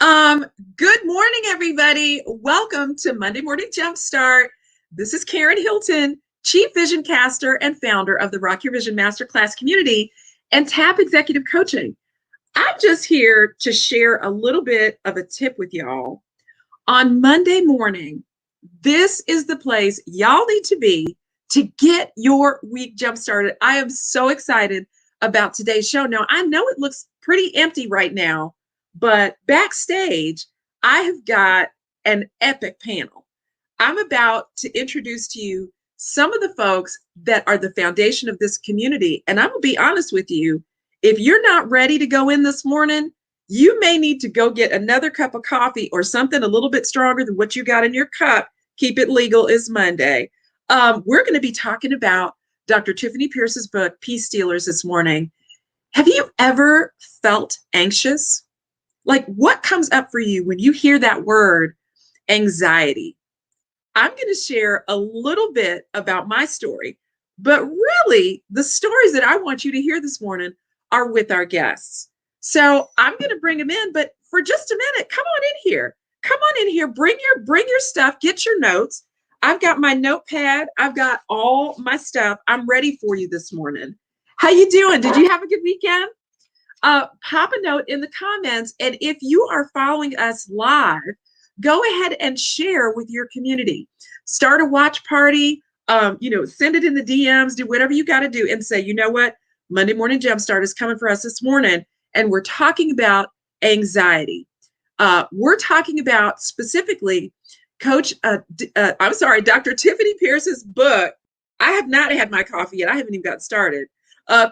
Um, Good morning, everybody. Welcome to Monday Morning Jumpstart. This is Karen Hilton, Chief Vision Caster and founder of the Rock Your Vision Masterclass community and TAP Executive Coaching. I'm just here to share a little bit of a tip with y'all. On Monday morning, this is the place y'all need to be to get your week jump started. I am so excited about today's show. Now, I know it looks pretty empty right now, but backstage, I have got an epic panel. I'm about to introduce to you some of the folks that are the foundation of this community. And I'm going to be honest with you, if you're not ready to go in this morning, you may need to go get another cup of coffee or something a little bit stronger than what you got in your cup. Keep it legal is Monday. We're going to be talking about Dr. Tiffany Pierce's book, Peace Stealers, this morning. Have you ever felt anxious? Like, what comes up for you when you hear that word, anxiety? I'm going to share a little bit about my story, but really the stories that I want you to hear this morning are with our guests. So I'm going to bring them in, but for just a minute, come on in here. Come on in here, bring your stuff, get your notes. I've got my notepad. I've got all my stuff. I'm ready for you this morning. How you doing? Did you have a good weekend? Pop a note in the comments. And if you are following us live, go ahead and share with your community. Start a watch party, send it in the DMs, do whatever you got to do and say, you know what? Monday Morning Jumpstart is coming for us this morning. And we're talking about anxiety. We're talking about specifically Dr. Tiffany Pierce's book. I have not had my coffee yet. I haven't even got started.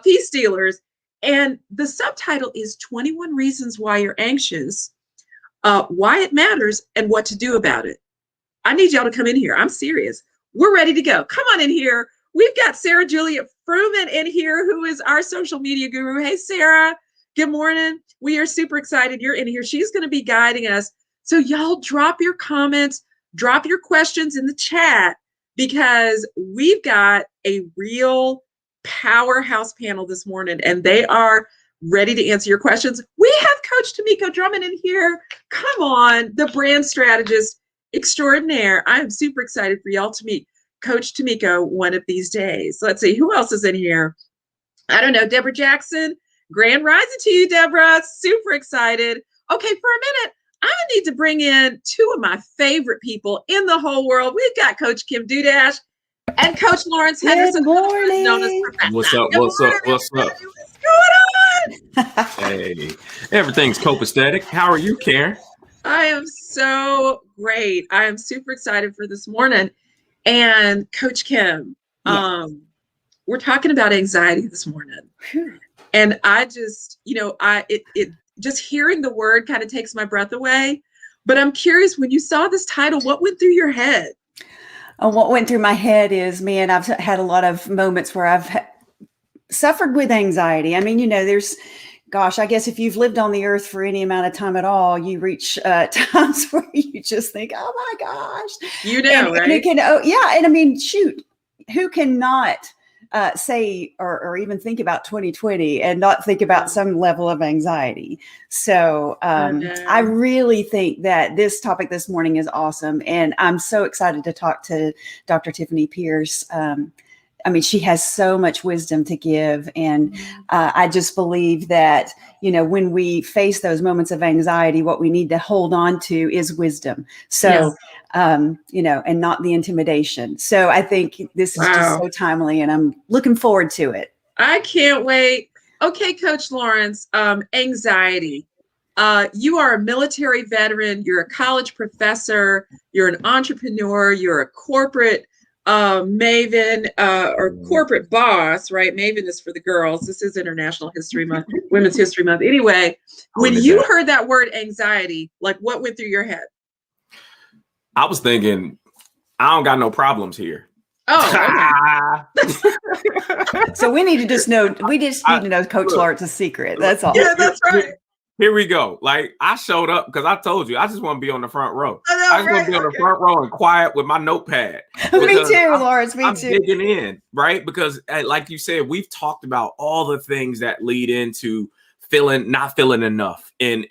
Peace Stealers. And the subtitle is 21 Reasons Why You're Anxious, Why It Matters, and What to Do About It. I need y'all to come in here. I'm serious. We're ready to go. Come on in here. We've got Sarah Juliet Fruman in here, who is our social media guru. Hey, Sarah. Good morning. We are super excited you're in here. She's going to be guiding us. So y'all drop your comments, drop your questions in the chat, because we've got a real powerhouse panel this morning, and they are ready to answer your questions. We have Coach Tamiko Drummond in here. Come on, the brand strategist extraordinaire. I am super excited for y'all to meet Coach Tamiko one of these days. Let's see, who else is in here? I don't know, Deborah Jackson. Grand rising to you, Deborah. Super excited. Okay, for a minute, I need to bring in two of my favorite people in the whole world. We've got Coach Kim Dudash and Coach Lawrence Henderson. Good morning. What's up? What's up? What's up? What's going on? Hey, everything's copacetic. How are you, Karen? I am so great. I am super excited for this morning. And Coach Kim, Yes. we're talking about anxiety this morning. Whew. And I just, just hearing the word kind of takes my breath away. But I'm curious, when you saw this title, what went through your head? What went through my head is, man, I've had a lot of moments where I've suffered with anxiety. I mean, I guess if you've lived on the earth for any amount of time at all, you reach times where you just think, oh my gosh. Right? And I mean, shoot, who cannot say or even think about 2020 and not think about some level of anxiety. So I really think that this topic this morning is awesome. And I'm so excited to talk to Dr. Tiffany Pierce. I mean, she has so much wisdom to give. And I just believe that, when we face those moments of anxiety, what we need to hold on to is wisdom. So, and not the intimidation. So I think this is just so timely, and I'm looking forward to it. I can't wait. Okay, Coach Lawrence, anxiety. You are a military veteran. You're a college professor. You're an entrepreneur. You're a corporate maven or corporate boss, right? Maven is for the girls. This is International History Month, Women's History Month. Anyway, when you heard that word anxiety, like what went through your head? I was thinking, I don't got no problems here. Oh, okay. So we need to just know, need to know Coach Lawrence's secret. That's all. Yeah, that's right. Here we go. Like, I showed up because I told you, I just want to be on the front row. I just want to be on the front row and quiet with my notepad. Me too, Lawrence. Me I'm too. digging in, right? Because like you said, we've talked about all the things that lead into not feeling enough, and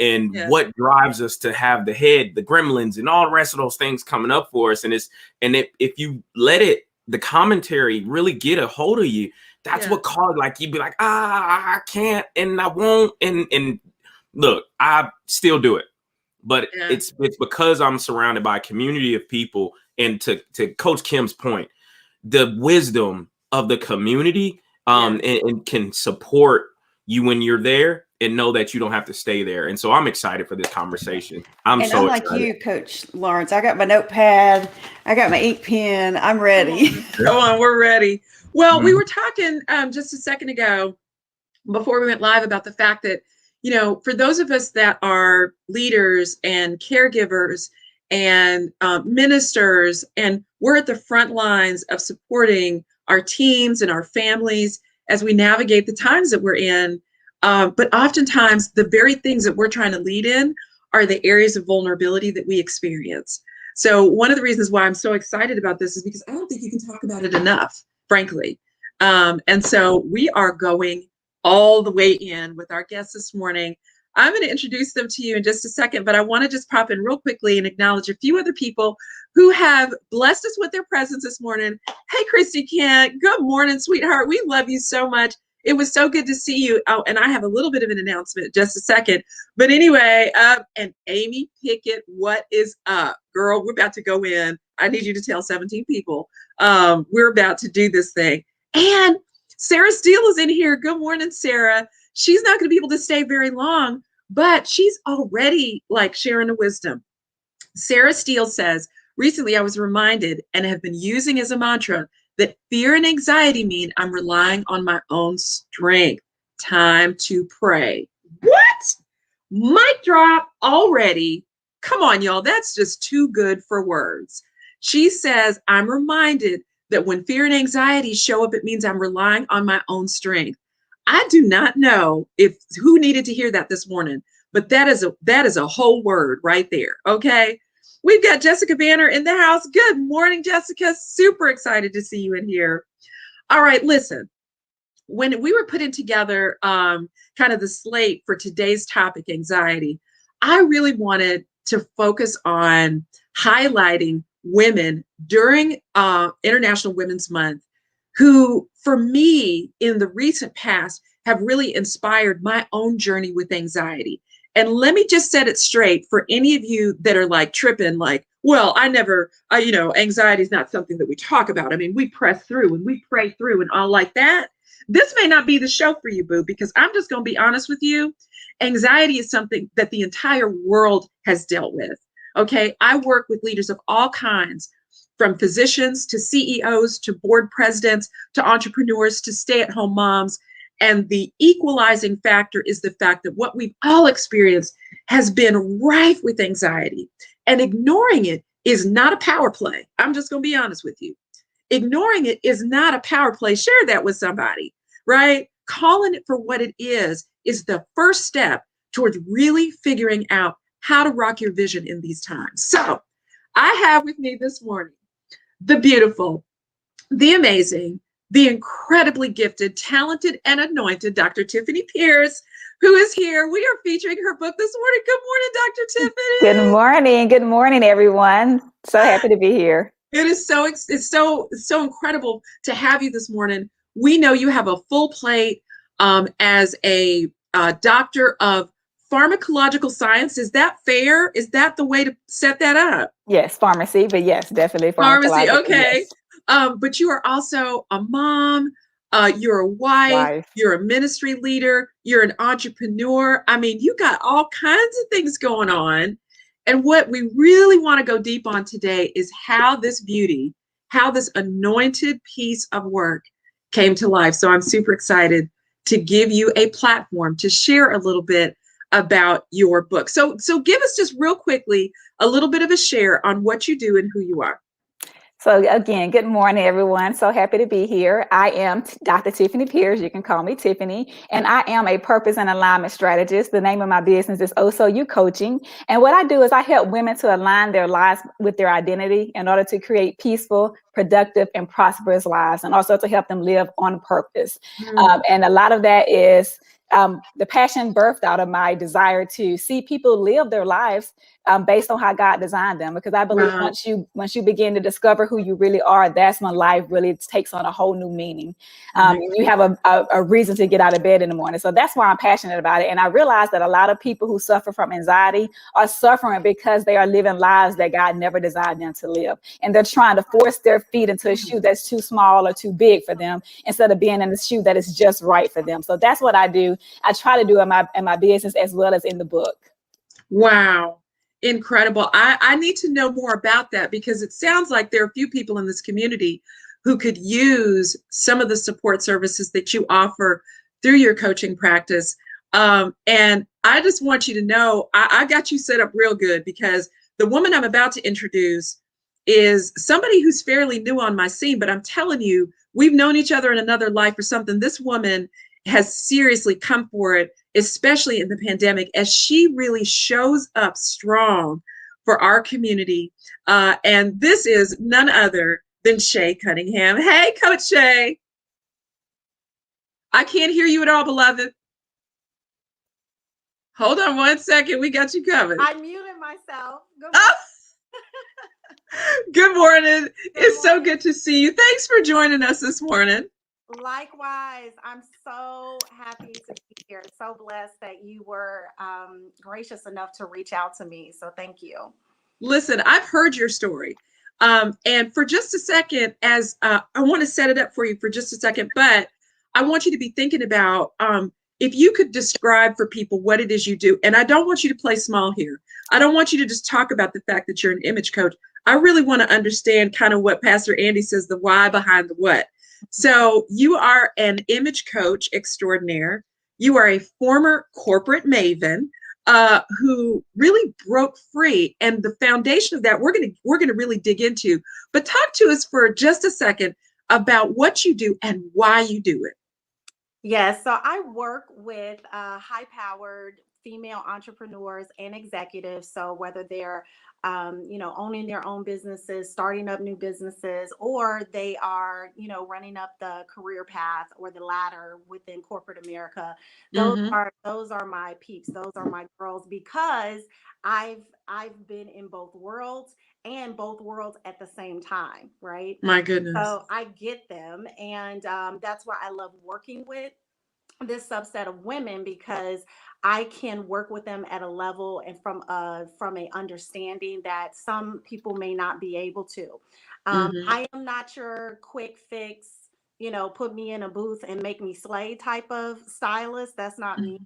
what drives us to have the gremlins and all the rest of those things coming up for us. And if you let the commentary really get a hold of you, that's what caused, like, you'd be like, I can't, and I won't. And look, I still do it, but it's because I'm surrounded by a community of people. And to Coach Kim's point, the wisdom of the community and can support you when you're there and know that you don't have to stay there. And so I'm excited for this conversation. I'm like you, Coach Lawrence. I got my notepad. I got my ink pen. I'm ready. Come on, we're ready. Well, we were talking just a second ago before we went live about the fact that, for those of us that are leaders and caregivers and ministers, and we're at the front lines of supporting our teams and our families as we navigate the times that we're in. But oftentimes the very things that we're trying to lead in are the areas of vulnerability that we experience. So one of the reasons why I'm so excited about this is because I don't think you can talk about it enough, frankly. And so we are going all the way in with our guests this morning. I'm going to introduce them to you in just a second, but I want to just pop in real quickly and acknowledge a few other people who have blessed us with their presence this morning. Hey, Christy Kent. Good morning, sweetheart. We love you so much. It was so good to see you. Oh, and I have a little bit of an announcement just a second. But anyway, and Amy Pickett, what is up? Girl, we're about to go in. I need you to tell 17 people. We're about to do this thing. And Sarah Steele is in here. Good morning, Sarah. She's not going to be able to stay very long, but she's already like sharing the wisdom. Sarah Steele says, recently I was reminded and have been using as a mantra that fear and anxiety mean I'm relying on my own strength. Time to pray. What? Mic drop already. Come on, y'all. That's just too good for words. She says, I'm reminded that when fear and anxiety show up, it means I'm relying on my own strength. I do not know who needed to hear that this morning, but that is a whole word right there. Okay. We've got Jessica Banner in the house. Good morning, Jessica. Super excited to see you in here. All right. Listen, when we were putting together kind of the slate for today's topic, anxiety, I really wanted to focus on highlighting women during International Women's Month who, for me, in the recent past, have really inspired my own journey with anxiety. And let me just set it straight for any of you that are like tripping, like, well, anxiety is not something that we talk about. I mean, we press through and we pray through and all like that. This may not be the show for you, boo, because I'm just going to be honest with you. Anxiety is something that the entire world has dealt with. Okay. I work with leaders of all kinds, from physicians to CEOs to board presidents to entrepreneurs to stay-at-home moms. And the equalizing factor is the fact that what we've all experienced has been rife with anxiety. And ignoring it is not a power play. I'm just going to be honest with you. Ignoring it is not a power play. Share that with somebody, right? Calling it for what it is the first step towards really figuring out how to rock your vision in these times. So I have with me this morning the beautiful, the amazing, the incredibly gifted, talented, and anointed Dr. Tiffany Pierce, who is here. We are featuring her book this morning. Good morning, Dr. Tiffany. Good morning. Good morning, everyone. So happy to be here. It is so incredible to have you this morning. We know you have a full plate as a doctor of pharmacological science. Is that fair? Is that the way to set that up? Yes, pharmacy, but yes, definitely pharmacy. Okay. Yes. But you are also a mom. You're a wife. You're a ministry leader. You're an entrepreneur. I mean, you got all kinds of things going on. And what we really want to go deep on today is how this beauty, how this anointed piece of work came to life. So I'm super excited to give you a platform to share a little bit about your book. So give us just real quickly a little bit of a share on what you do and who you are. So again, good morning, everyone. So happy to be here. I am Dr. Tiffany Pierce. You can call me Tiffany, and I am a purpose and alignment strategist. The name of my business is Oh So You Coaching. And what I do is I help women to align their lives with their identity in order to create peaceful, productive, and prosperous lives, and also to help them live on purpose. And a lot of that is the passion birthed out of my desire to see people live their lives based on how God designed them. Because I believe once you begin to discover who you really are, that's when life really takes on a whole new meaning. You have a reason to get out of bed in the morning. So that's why I'm passionate about it. And I realize that a lot of people who suffer from anxiety are suffering because they are living lives that God never designed them to live. And they're trying to force their feet into a shoe that's too small or too big for them, instead of being in a shoe that is just right for them. So that's what I do. I try to do in my business as well as in the book. Wow. Incredible. I need to know more about that, because it sounds like there are a few people in this community who could use some of the support services that you offer through your coaching practice. And I just want you to know, I got you set up real good, because the woman I'm about to introduce is somebody who's fairly new on my scene, but I'm telling you, we've known each other in another life or something. This woman has seriously come for it, especially in the pandemic, as she really shows up strong for our community. And this is none other than Shay Cunningham. Hey, Coach Shay. I can't hear you at all, beloved. Hold on one second. We got you covered. I muted myself. Good morning. Good morning. It's so good to see you. Thanks for joining us this morning. Likewise, I'm so happy to be here. So blessed that you were gracious enough to reach out to me. So thank you. Listen, I've heard your story. And for just a second, as I want to set it up for you for just a second, but I want you to be thinking about if you could describe for people what it is you do. And I don't want you to play small here. I don't want you to just talk about the fact that you're an image coach. I really want to understand kind of what Pastor Andy says, the why behind the what. So you are an image coach extraordinaire. You are a former corporate maven who really broke free. And the foundation of that, we're gonna really dig into. But talk to us for just a second about what you do and why you do it. Yes, so I work with high-powered female entrepreneurs and executives. So whether they're owning their own businesses, starting up new businesses, or they are, running up the career path or the ladder within corporate America. Those are my peeps. Those are my girls, because I've been in both worlds, and both worlds at the same time, right? My goodness. So I get them, and that's why I love working with this subset of women, because I can work with them at a level and from a understanding that some people may not be able to. I am not your quick fix, put me in a booth and make me slay type of stylist. That's not me.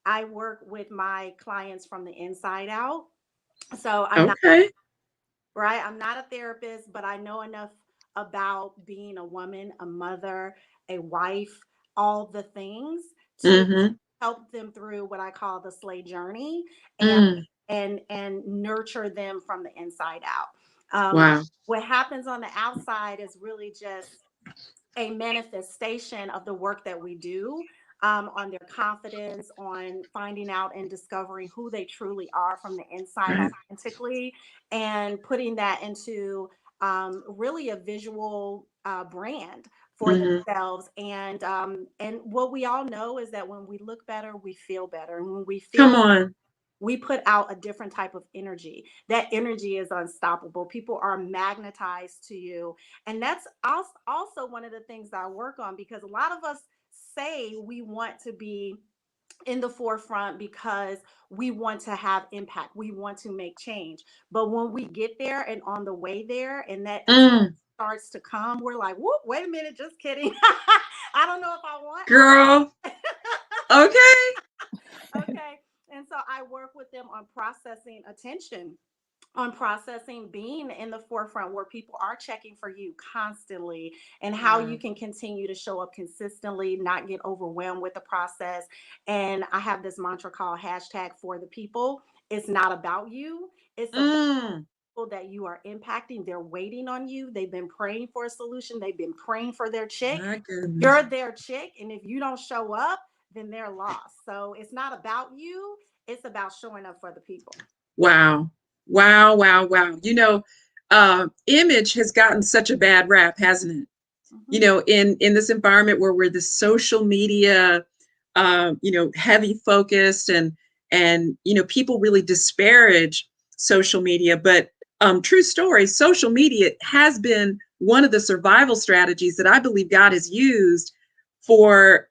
I work with my clients from the inside out. So I'm not a therapist, but I know enough about being a woman, a mother, a wife, all the things to help them through what I call the slay journey, and nurture them from the inside out. What happens on the outside is really just a manifestation of the work that we do, on their confidence, on finding out and discovering who they truly are from the inside authentically, and putting that into really a visual brand for themselves. And what we all know is that when we look better, we feel better. And when we feel we put out a different type of energy. That energy is unstoppable. People are magnetized to you. And that's also one of the things that I work on, because a lot of us say we want to be in the forefront because we want to have impact. We want to make change. But when we get there and on the way there, and that starts to come, we're like, whoop, wait a minute, just kidding. I don't know if I want. Girl. Okay. And so I work with them on processing attention, on processing being in the forefront where people are checking for you constantly, and how you can continue to show up consistently, not get overwhelmed with the process. And I have this mantra called #ForThePeople. It's not about you. It's about people that you are impacting. They're waiting on you. They've been praying for a solution. They've been praying for their chick. You're their chick. And if you don't show up, then they're lost. So it's not about you. It's about showing up for the people. Wow. Image has gotten such a bad rap, hasn't it? In this environment where we're the social media heavy focused and people really disparage social media. But true story, social media has been one of the survival strategies that I believe God has used for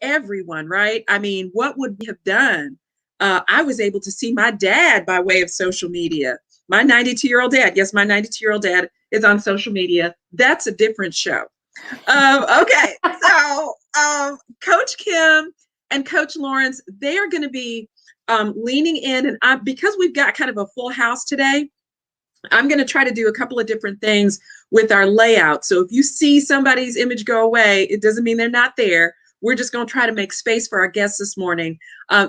everyone, right? I mean, what would we have done? I was able to see my dad by way of social media. My 92-year-old dad. Yes, my 92-year-old dad is on social media. That's a different show. Okay, so Coach Kim and Coach Lawrence, they are going to be leaning in, and because we've got kind of a full house today, I'm going to try to do a couple of different things with our layout. So if you see somebody's image go away, it doesn't mean they're not there. We're just going to try to make space for our guests this morning.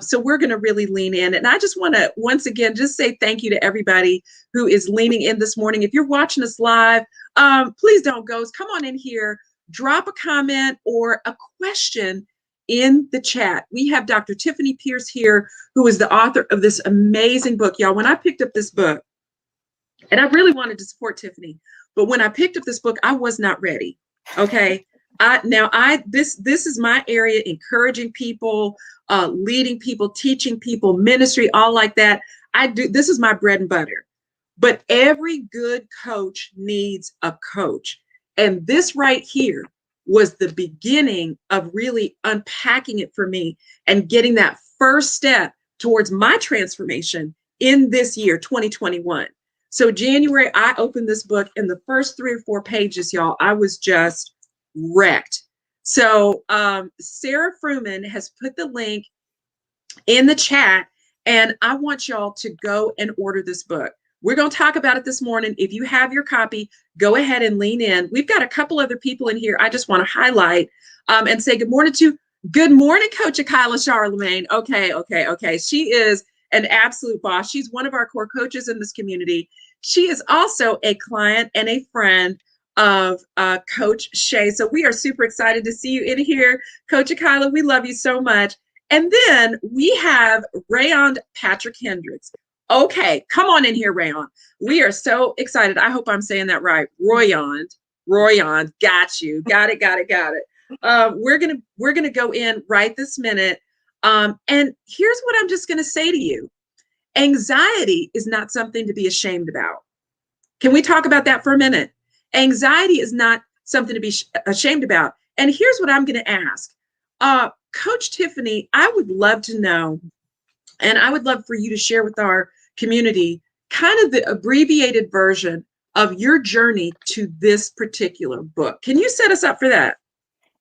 So we're going to really lean in. And I just want to, once again, just say thank you to everybody who is leaning in this morning. If you're watching us live, please don't ghost. Come on in here, drop a comment or a question in the chat. We have Dr. Tiffany Pierce here, who is the author of this amazing book. Y'all, when I picked up this book, and I really wanted to support Tiffany, but when I picked up this book, I was not ready. Okay. This is my area, encouraging people, leading people, teaching people, ministry, all like that. This is my bread and butter. But every good coach needs a coach. And this right here was the beginning of really unpacking it for me and getting that first step towards my transformation in this year, 2021. So January, I opened this book, and the first 3 or 4 pages, y'all, I was just wrecked. So Sarah Fruman has put the link in the chat, and I want y'all to go and order this book. We're going to talk about it this morning. If you have your copy, go ahead and lean in. We've got a couple other people in here I just want to highlight and say good morning to. Good morning, Coach Akila Charlemagne. Okay. She is an absolute boss. She's one of our core coaches in this community. She is also a client and a friend of Coach Shay. So we are super excited to see you in here. Coach Akila, we love you so much. And then we have Rayon Patrick Hendricks. Okay, come on in here, Rayon. We are so excited. I hope I'm saying that right. Royon, got you. Got it. We're gonna go in right this minute. And here's what I'm just gonna say to you. Anxiety is not something to be ashamed about. Can we talk about that for a minute? Anxiety is not something to be ashamed about. And here's what I'm going to ask. Coach Tiffany, I would love to know, and I would love for you to share with our community kind of the abbreviated version of your journey to this particular book. Can you set us up for that?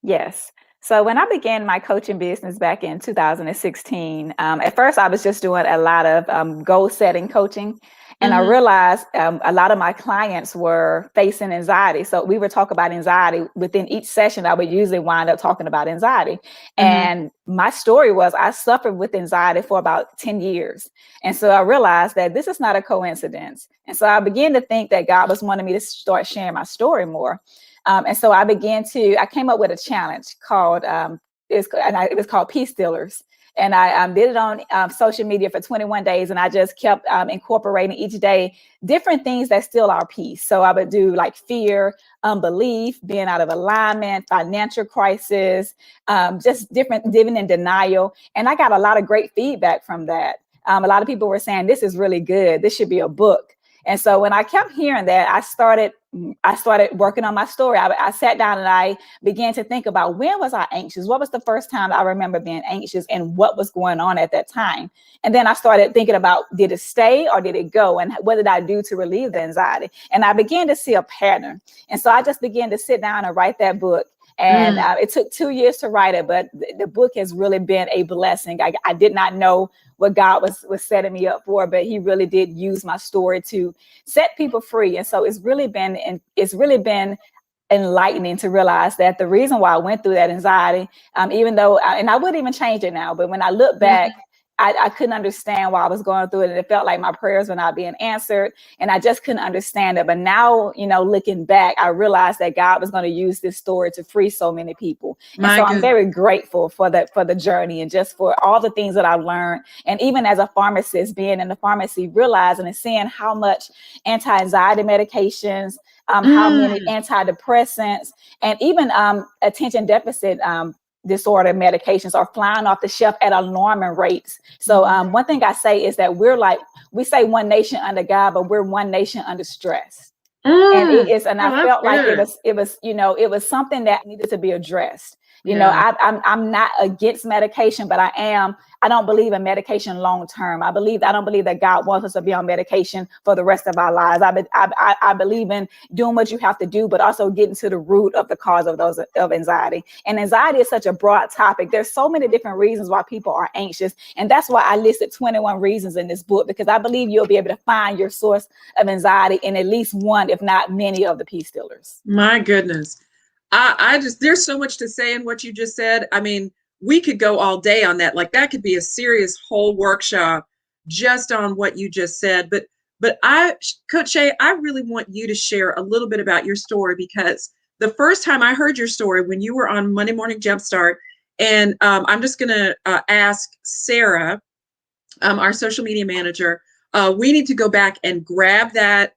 Yes. So when I began my coaching business back in 2016, at first I was just doing a lot of goal setting coaching. And I realized a lot of my clients were facing anxiety. So we would talk about anxiety within each session. I would usually wind up talking about anxiety. And my story was I suffered with anxiety for about 10 years. And so I realized that this is not a coincidence. And so I began to think that God was wanting me to start sharing my story more. And so I came up with a challenge called, it was called Peace Stealers. And I did it on social media for 21 days. And I just kept incorporating each day different things that steal our peace. So I would do like fear, unbelief, being out of alignment, financial crisis, just different, living in denial. And I got a lot of great feedback from that. A lot of people were saying, this is really good. This should be a book. And so when I kept hearing that, I started working on my story. I sat down and I began to think about, when was I anxious? What was the first time I remember being anxious and what was going on at that time? And then I started thinking about, did it stay or did it go? And what did I do to relieve the anxiety? And I began to see a pattern. And so I just began to sit down and write that book. And it took 2 years to write it, but the book has really been a blessing. I did not know what God was setting me up for, but he really did use my story to set people free. And so it's really been enlightening to realize that the reason why I went through that anxiety, even though, and I wouldn't even change it now, but when I look back, I couldn't understand why I was going through it. And it felt like my prayers were not being answered. And I just couldn't understand it. But now, looking back, I realized that God was going to use this story to free so many people. And so I'm very grateful for the journey and just for all the things that I've learned. And even as a pharmacist, being in the pharmacy, realizing and seeing how much anti-anxiety medications, how many antidepressants, and even attention deficit disorder medications are flying off the shelf at alarming rates. So one thing I say is that we say one nation under God, but we're one nation under stress. And it is, and I felt like it was something that needed to be addressed. I'm not against medication, but I don't believe in medication long term. I don't believe that God wants us to be on medication for the rest of our lives. I believe in doing what you have to do, but also getting to the root of the cause of anxiety. And anxiety is such a broad topic. There's so many different reasons why people are anxious. And that's why I listed 21 reasons in this book, because I believe you'll be able to find your source of anxiety in at least one, if not many, of the P stillers. My goodness. There's so much to say in what you just said. I mean, we could go all day on that. Like that could be a serious whole workshop just on what you just said. But Coach Shay, I really want you to share a little bit about your story, because the first time I heard your story when you were on Monday Morning Jumpstart, and I'm just going to ask Sarah, our social media manager, we need to go back and grab that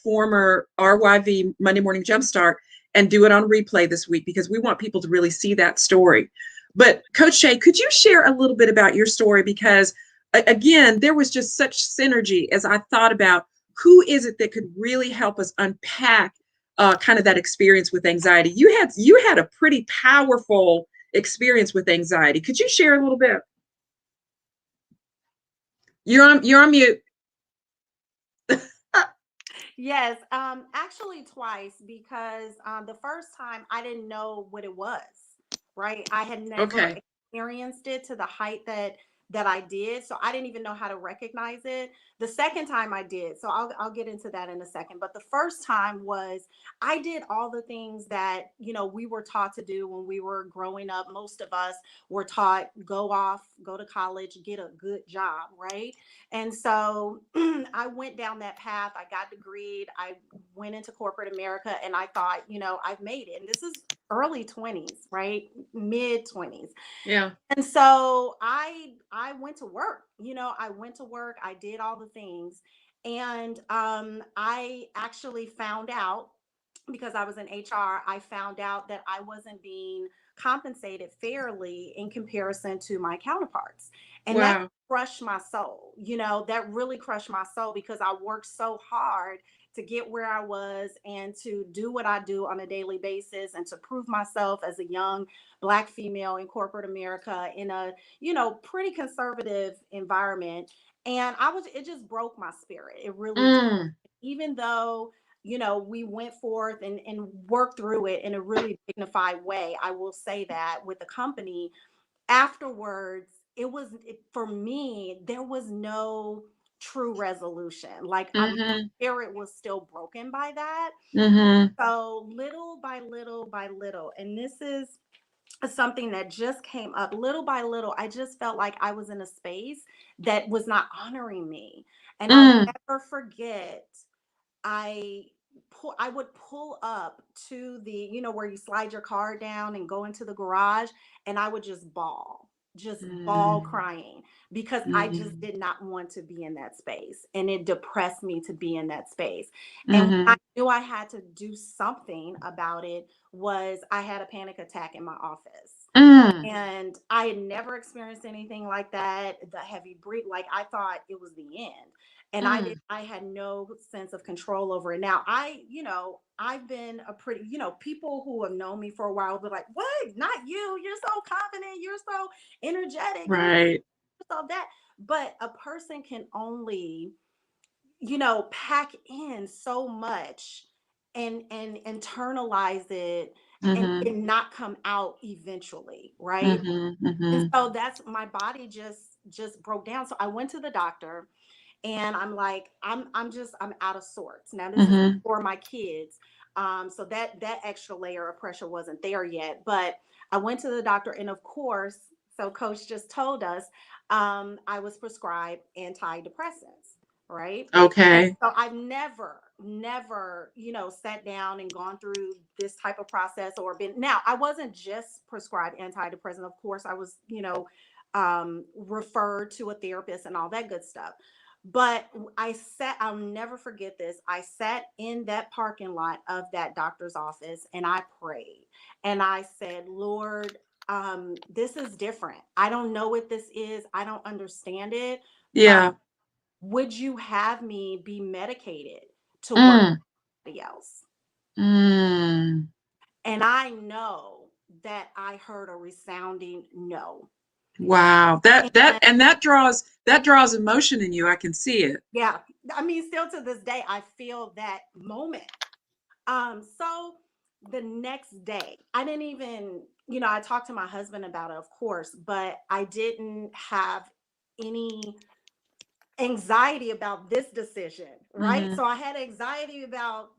former RYV Monday Morning Jumpstart and do it on replay this week, because we want people to really see that story. But Coach Shay, could you share a little bit about your story? Because again, there was just such synergy as I thought about who is it that could really help us unpack kind of that experience with anxiety. You had a pretty powerful experience with anxiety. Could you share a little bit? You're on mute. Yes, actually twice, because the first time I didn't know what it was, right? I had never experienced it to the height that I did, so I didn't even know how to recognize it. The second time I did, so I'll get into that in a second. But the first time was I did all the things that we were taught to do when we were growing up. Most of us were taught go to college, get a good job, right? And so I went down that path. I got degreed. I went into corporate America, and I thought, I've made it. And this is early 20s, right? Mid 20s. Yeah. And so I went to work. I did all the things. And I actually found out, because I was in HR, I found out that I wasn't being compensated fairly in comparison to my counterparts. And that crushed my soul. That really crushed my soul, because I worked so hard to get where I was and to do what I do on a daily basis, and to prove myself as a young Black female in corporate America in a, pretty conservative environment. And it just broke my spirit. It really did. Even though we went forth and worked through it in a really dignified way, I will say that, with the company. Afterwards, for me, there was no true resolution. Like, my spirit was still broken by that. So little by little by little, and this is something that just came up, little by little, I just felt like I was in a space that was not honoring me. And I'll never forget, I would pull up to the, where you slide your car down and go into the garage, and I would just bawl crying, because I just did not want to be in that space, and it depressed me to be in that space. And when I knew I had to do something about it, was I had a panic attack in my office. And I had never experienced anything like that. The heavy breath, like, I thought it was the end. And I had no sense of control over it. Now, I've been a pretty, people who have known me for a while, they're like, what? Not you. You're so confident. You're so energetic. Right. You're so that. But a person can only, pack in so much and internalize it, and not come out eventually. Right. And so that's, my body just broke down. So I went to the doctor. And I'm like, I'm out of sorts. Now, this is for my kids. So that extra layer of pressure wasn't there yet. But I went to the doctor, and of course, so Coach just told us, I was prescribed antidepressants, right? Okay. And so I've never, sat down and gone through this type of process, or been. Now, I wasn't just prescribed antidepressant. Of course, I was, referred to a therapist and all that good stuff. But I'll never forget this. I sat in that parking lot of that doctor's office, and I prayed, and I said, Lord, this is different. I don't know what this is. I don't understand it. Yeah. Would you have me be medicated to work Mm. with somebody else? Mm. And I know that I heard a resounding no. Wow. That And and that draws emotion in you. I can see it. yeah, I mean, still to this day, I feel that moment. So the next day, I didn't even, I talked to my husband about it, of course, but I didn't have any anxiety about this decision, right? Mhm. So I had anxiety about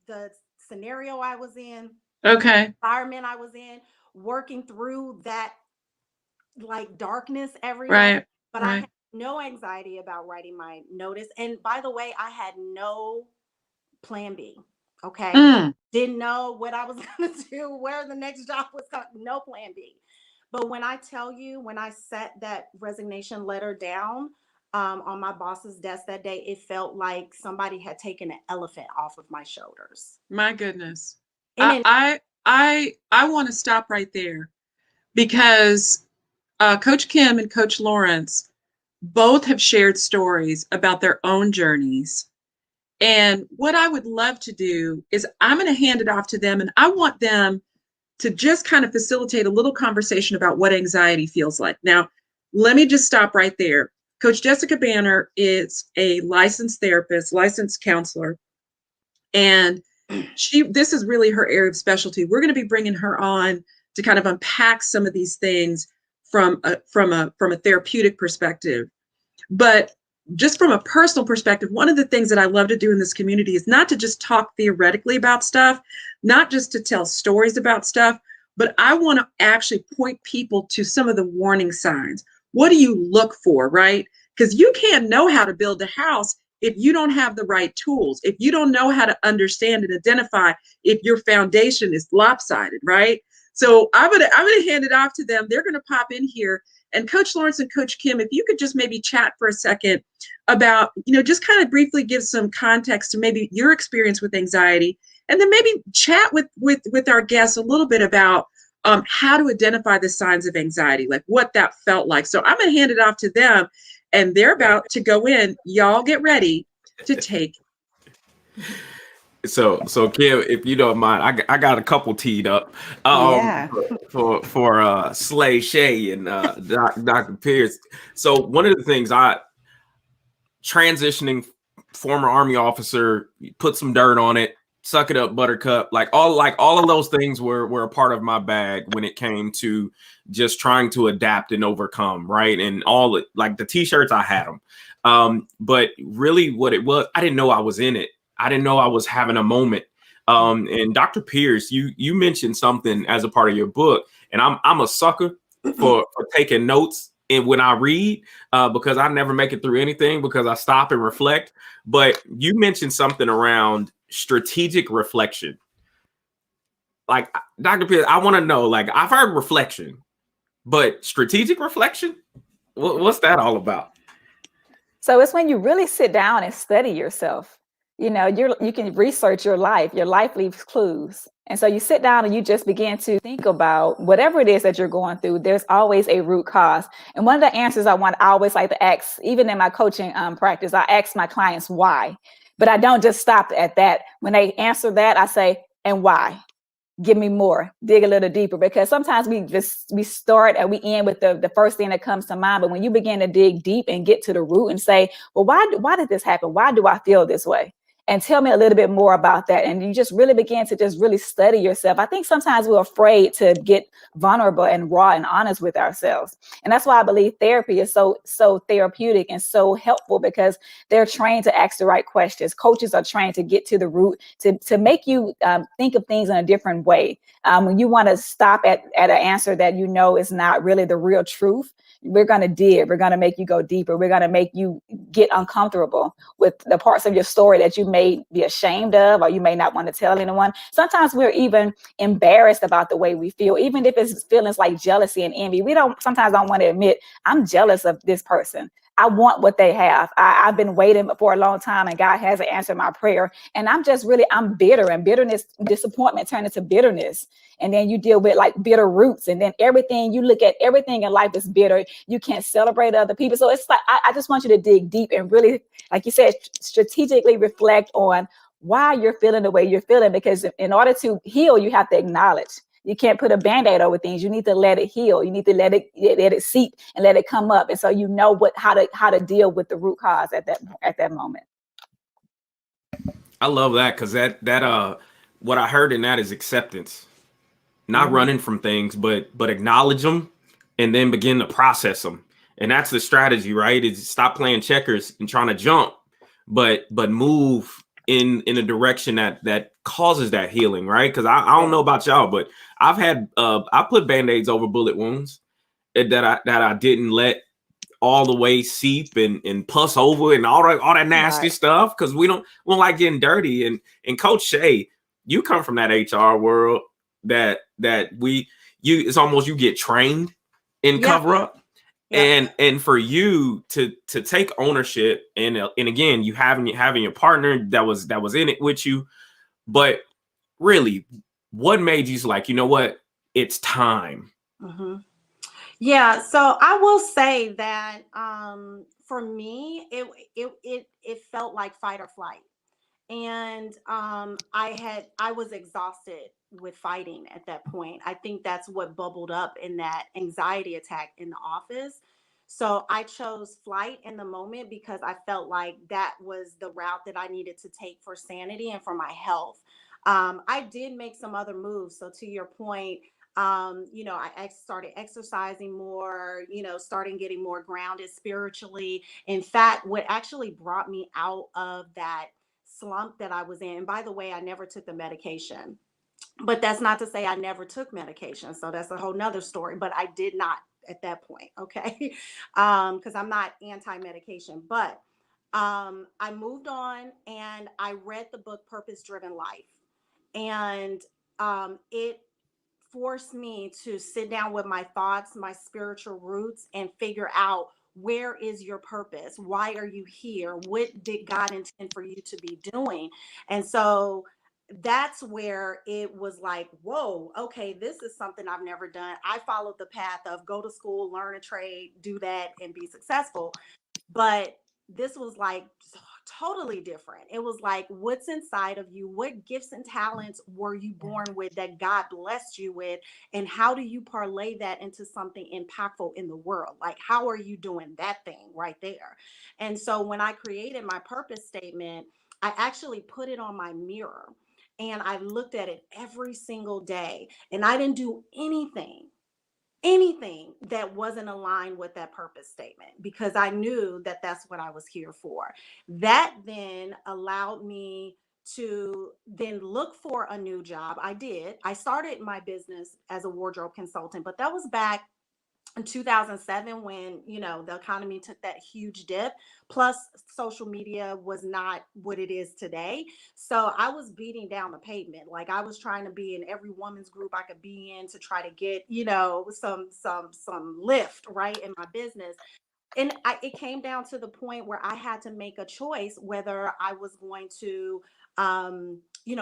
the scenario I was in, Okay. environment I was in, working through that like darkness every day. Right. But I Right. had no anxiety about writing my notice. And by the way, I had no plan B. Okay. Mm. Didn't know what I was going to do, where the next job was coming, no plan B. But when I tell you, when I set that resignation letter down on my boss's desk that day, it felt like somebody had taken an elephant off of my shoulders. My goodness. And then, I want to stop right there because Coach Kim and Coach Lawrence both have shared stories about their own journeys. And what I would love to do is I'm going to hand it off to them, and I want them to just kind of facilitate a little conversation about what anxiety feels like. Now, let me just stop right there. Coach Jessica Banner is a licensed therapist, licensed counselor, and this is really her area of specialty. We're going to be bringing her on to kind of unpack some of these things from a therapeutic perspective. But just from a personal perspective, one of the things that I love to do in this community is not to just talk theoretically about stuff, not just to tell stories about stuff, but I want to actually point people to some of the warning signs. What do you look for, right? Because you can't know how to build a house if you don't have the right tools, if you don't know how to understand and identify if your foundation is lopsided, right? So I'm gonna hand it off to them. They're gonna pop in here. And Coach Lawrence and Coach Kim, if you could just maybe chat for a second about, just kind of briefly give some context to maybe your experience with anxiety, and then maybe chat with our guests a little bit about how to identify the signs of anxiety, like what that felt like. So I'm going to hand it off to them, and they're about to go in. Y'all get ready to take. So Kim, if you don't mind, I got a couple teed up Yeah. for Slay Shay and Dr. Pierce. So one of the things transitioning former Army officer, put some dirt on it, suck it up, buttercup, like all of those things were a part of my bag when it came to just trying to adapt and overcome, right? And all like the t-shirts, I had them. But really what it was, I didn't know I was in it. I didn't know I was having a moment. And Dr. Pierce, you mentioned something as a part of your book, and I'm a sucker for taking notes and when I read, because I never make it through anything because I stop and reflect. But you mentioned something around strategic reflection. Like, Dr. Pierce, I want to know, like, I've heard reflection, but strategic reflection, what's that all about? So it's when you really sit down and study yourself. You can research your life. Your life leaves clues. And so you sit down and you just begin to think about whatever it is that you're going through. There's always a root cause. And one of the answers I always like to ask, even in my coaching practice, I ask my clients why. But I don't just stop at that. When they answer that, I say, and why? Give me more, dig a little deeper, because sometimes we start and we end with the first thing that comes to mind. But when you begin to dig deep and get to the root and say, well, why did this happen? Why do I feel this way? And tell me a little bit more about that. And you just really begin to just really study yourself. I think sometimes we're afraid to get vulnerable and raw and honest with ourselves. And that's why I believe therapy is so therapeutic and so helpful, because they're trained to ask the right questions. Coaches are trained to get to the root, to make you think of things in a different way. When you want to stop at an answer that is not really the real truth, we're going to dig. We're going to make you go deeper. We're going to make you get uncomfortable with the parts of your story that you may be ashamed of, or you may not want to tell anyone. Sometimes we're even embarrassed about the way we feel, even if it's feelings like jealousy and envy. We sometimes don't want to admit, I'm jealous of this person. I want what they have. I've been waiting for a long time, and God hasn't answered my prayer. And I'm bitter, and bitterness, disappointment turn into bitterness. And then you deal with like bitter roots, and then you look at everything in life is bitter. You can't celebrate other people. So it's like, I just want you to dig deep and really, like you said, strategically reflect on why you're feeling the way you're feeling, because in order to heal, you have to acknowledge. You can't put a Band-Aid over things. You need to let it heal. You need to let it seep and let it come up. And so you know how to deal with the root cause at that moment. I love that, because that what I heard in that is acceptance, not running from things, but acknowledge them and then begin to process them. And that's the strategy, right? Is stop playing checkers and trying to jump, but move in a direction that causes that healing, right? Because I don't know about y'all, but I've had I put Band-Aids over bullet wounds that I didn't let all the way seep and pus over and all that nasty stuff, because we don't like getting dirty. And Coach Shay, you come from that HR world that it's almost you get trained in cover up. Yeah. And for you to take ownership, and again, you having your partner that was in it with you, but really, what made you like, you know what, it's time? Yeah, so I will say that for me, it felt like fight or flight. And I was exhausted with fighting at that point. I think that's what bubbled up in that anxiety attack in the office. So I chose flight in the moment because I felt like that was the route that I needed to take for sanity and for my health. I did make some other moves. So to your point, I started exercising more, starting getting more grounded spiritually. In fact, what actually brought me out of that slump that I was in, and by the way, I never took the medication, but that's not to say I never took medication. So that's a whole nother story, but I did not at that point. Okay. Because I'm not anti-medication, but I moved on and I read the book Purpose Driven Life. And it forced me to sit down with my thoughts, my spiritual roots, and figure out, where is your purpose? Why are you here? What did God intend for you to be doing? And so that's where it was like, whoa, okay, this is something I've never done. I followed the path of go to school, learn a trade, do that, and be successful. But this was like totally different. It was like, what's inside of you? What gifts and talents were you born with that God blessed you with? And how do you parlay that into something impactful in the world? Like, how are you doing that thing right there? And so when I created my purpose statement, I actually put it on my mirror and I looked at it every single day, and I didn't do anything that wasn't aligned with that purpose statement, because I knew that that's what I was here for. That then allowed me to then look for a new job. I started my business as a wardrobe consultant, but that was back in 2007 when, the economy took that huge dip. Plus, social media was not what it is today. So I was beating down the pavement. Like, I was trying to be in every woman's group I could be in to try to get, some lift right in my business. And it came down to the point where I had to make a choice whether I was going to,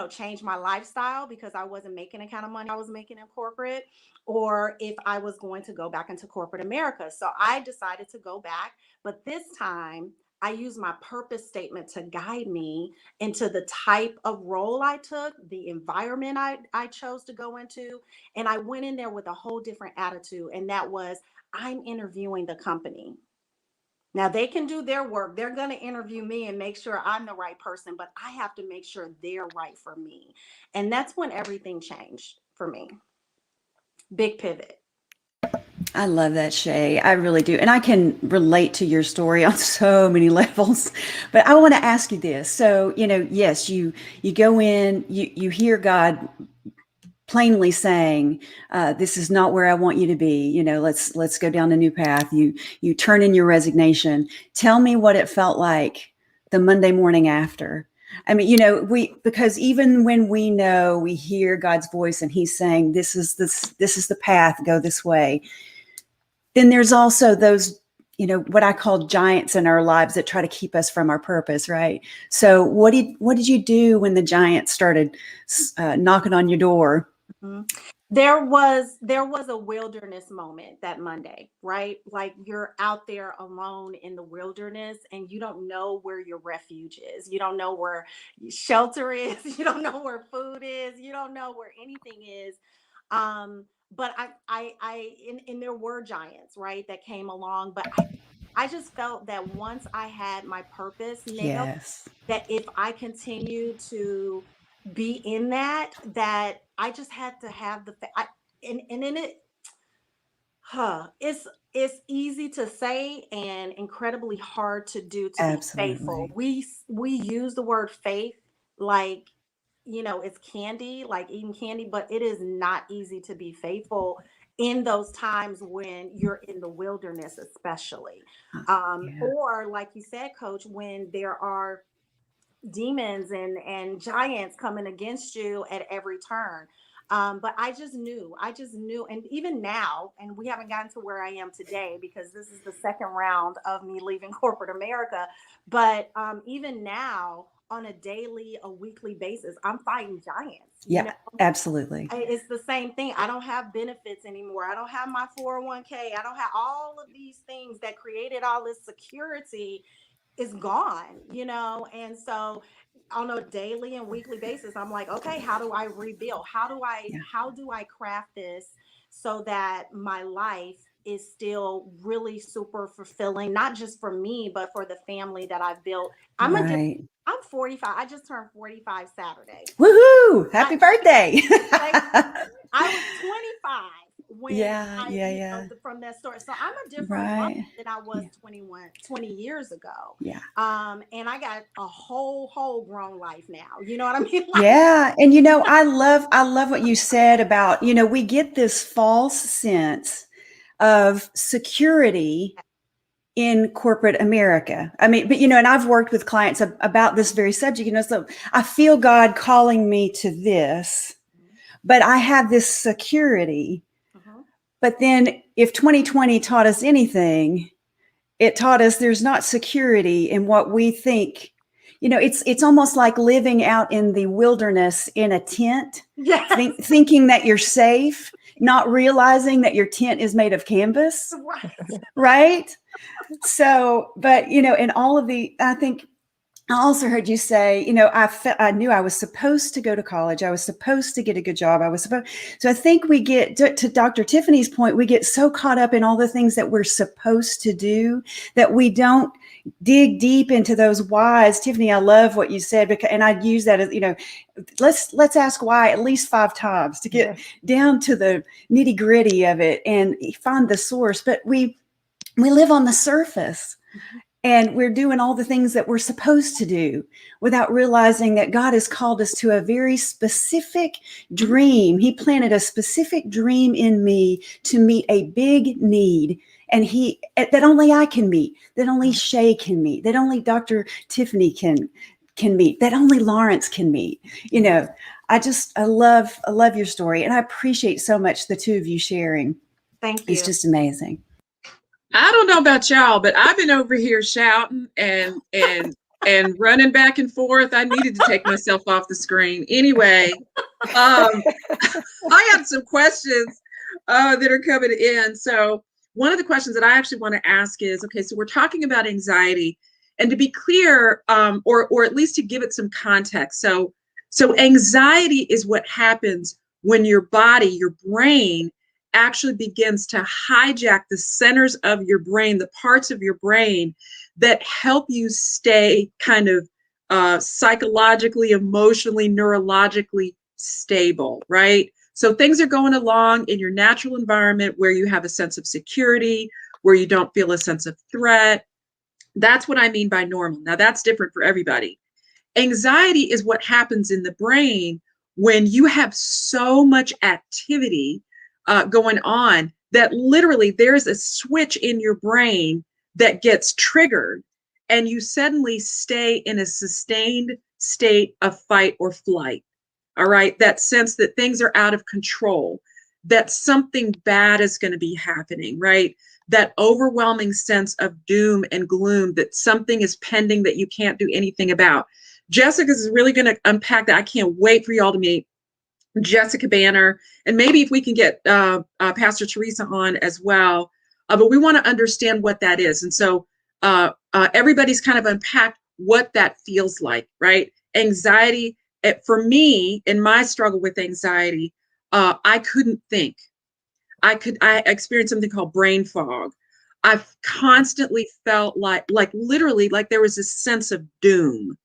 change my lifestyle because I wasn't making the kind of money I was making in corporate, or if I was going to go back into corporate America. So I decided to go back, but this time I used my purpose statement to guide me into the type of role I took, the environment I chose to go into. And I went in there with a whole different attitude. And that was, I'm interviewing the company. Now they can do their work. They're going to interview me and make sure I'm the right person, but I have to make sure they're right for me. And that's when everything changed for me. Big pivot. I love that, Shay. I really do. And I can relate to your story on so many levels. But I want to ask you this. So, yes, you go in, you hear God plainly saying, this is not where I want you to be. Let's go down a new path. You turn in your resignation. Tell me what it felt like the Monday morning after. I mean, because even when we hear God's voice and he's saying, this is the path, go this way. Then there's also those what I call giants in our lives that try to keep us from our purpose, right? So what did you do when the giants started knocking on your door? Mm-hmm. There was a wilderness moment that Monday, right? Like you're out there alone in the wilderness and you don't know where your refuge is. You don't know where shelter is. You don't know where food is. You don't know where anything is. But and there were giants, right, that came along. But I just felt that once I had my purpose nailed, Yes, that if I continue to be in that I just had to have and in it, it's easy to say and incredibly hard to do, to be faithful. absolutely. We use the word faith like, it's candy, like eating candy, but it is not easy to be faithful in those times when you're in the wilderness, especially. Yeah, Or like you said, coach, when there are demons and giants coming against you at every turn. But I just knew, and even now, and we haven't gotten to where I am today because this is the second round of me leaving corporate America. But even now, on a weekly basis, I'm fighting giants. yeah, absolutely. It's the same thing. I don't have benefits anymore. I don't have my 401k. I don't have all of these things that created all this security is gone, and so on a daily and weekly basis, I'm like, okay, how do I rebuild? Yeah, How do I craft this so that my life is still really super fulfilling, not just for me, but for the family that I've built. right. I'm 45. I just turned 45 Saturday. Woohoo! Happy birthday. I was 25 when Yeah, yeah, yeah. from that story. So I'm a different woman Right. than I was Yeah, 20 years ago. yeah. And I got a whole grown life now. You know what I mean? Like, Yeah. And I love what you said about, we get this false sense of security in corporate America. I mean, but and I've worked with clients about this very subject, so I feel God calling me to this, but I have this security. uh-huh. But then if 2020 taught us anything, it taught us there's not security in what we think. It's almost like living out in the wilderness in a tent, Yes. thinking that you're safe, not realizing that your tent is made of canvas, Right. right? So, but in all of I think I also heard you say, I knew I was supposed to go to college. I was supposed to get a good job. So I think we get to Dr. Tiffany's point, we get so caught up in all the things that we're supposed to do that we don't dig deep into those whys. Tiffany, I love what you said, and I'd use that as, let's ask why at least 5 times to get down to the nitty gritty of it and find the source. But we live on the surface. And we're doing all the things that we're supposed to do without realizing that God has called us to a very specific dream. He planted a specific dream in me to meet a big need. And that only I can meet, that only Shay can meet, that only Dr. Tiffany can meet, that only Lawrence can meet. I love your story. And I appreciate so much the two of you sharing. Thank you. It's just amazing. I don't know about y'all, but I've been over here shouting and running back and forth. I needed to take myself off the screen. Anyway, I have some questions that are coming in. So one of the questions that I actually want to ask is, okay, so we're talking about anxiety, and to be clear, or at least to give it some context. So anxiety is what happens when your body, your brain, actually begins to hijack the centers of your brain, the parts of your brain that help you stay kind of psychologically, emotionally, neurologically stable, right? So things are going along in your natural environment where you have a sense of security, where you don't feel a sense of threat. That's what I mean by normal. Now, that's different for everybody. Anxiety is what happens in the brain when you have so much activity going on that literally there's a switch in your brain that gets triggered, and you suddenly stay in a sustained state of fight or flight. All right. That sense that things are out of control, that something bad is going to be happening, right? that overwhelming sense of doom and gloom that something is pending that you can't do anything about. Jessica is really going to unpack that. I can't wait for y'all to meet Jessica Banner, and maybe if we can get Pastor Teresa on as well. But we want to understand what that is. And so everybody's kind of unpacked what that feels like, right? Anxiety. For me, in my struggle with anxiety, I couldn't think. I experienced something called brain fog. I constantly felt like literally, like there was this sense of doom.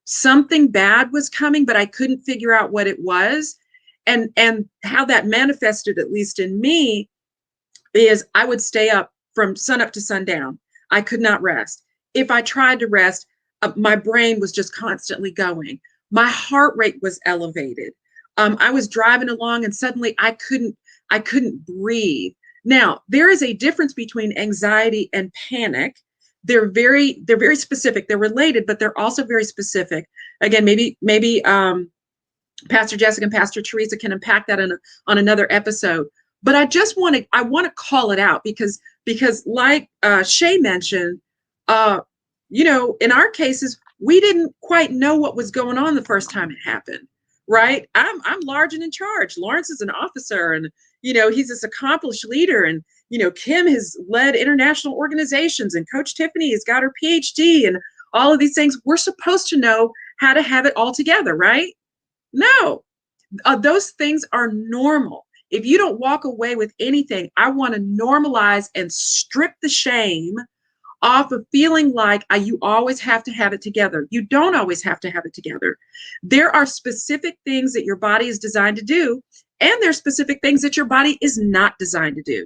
Something bad was coming, but I couldn't figure out what it was. And how that manifested, at least in me, is I would stay up from sunup to sundown. I could not rest. If I tried to rest, my brain was just constantly going. My heart rate was elevated. I was driving along and suddenly I couldn't breathe. Now, there is a difference between anxiety and panic. They're very specific. They're related, but they're also very specific. Again, maybe Pastor Jessica and Pastor Teresa can unpack that on another episode. But I want to call it out because like Shay mentioned, in our cases, we didn't quite know what was going on the first time it happened, right? I'm large and in charge. Lawrence is an officer, and he's this accomplished leader, and Kim has led international organizations, and Coach Tiffany has got her PhD, and all of these things. We're supposed to know how to have it all together, right? No, those things are normal. If you don't walk away with anything, I want to normalize and strip the shame off of feeling like you always have to have it together. You don't always have to have it together. There are specific things that your body is designed to do, and there's specific things that your body is not designed to do.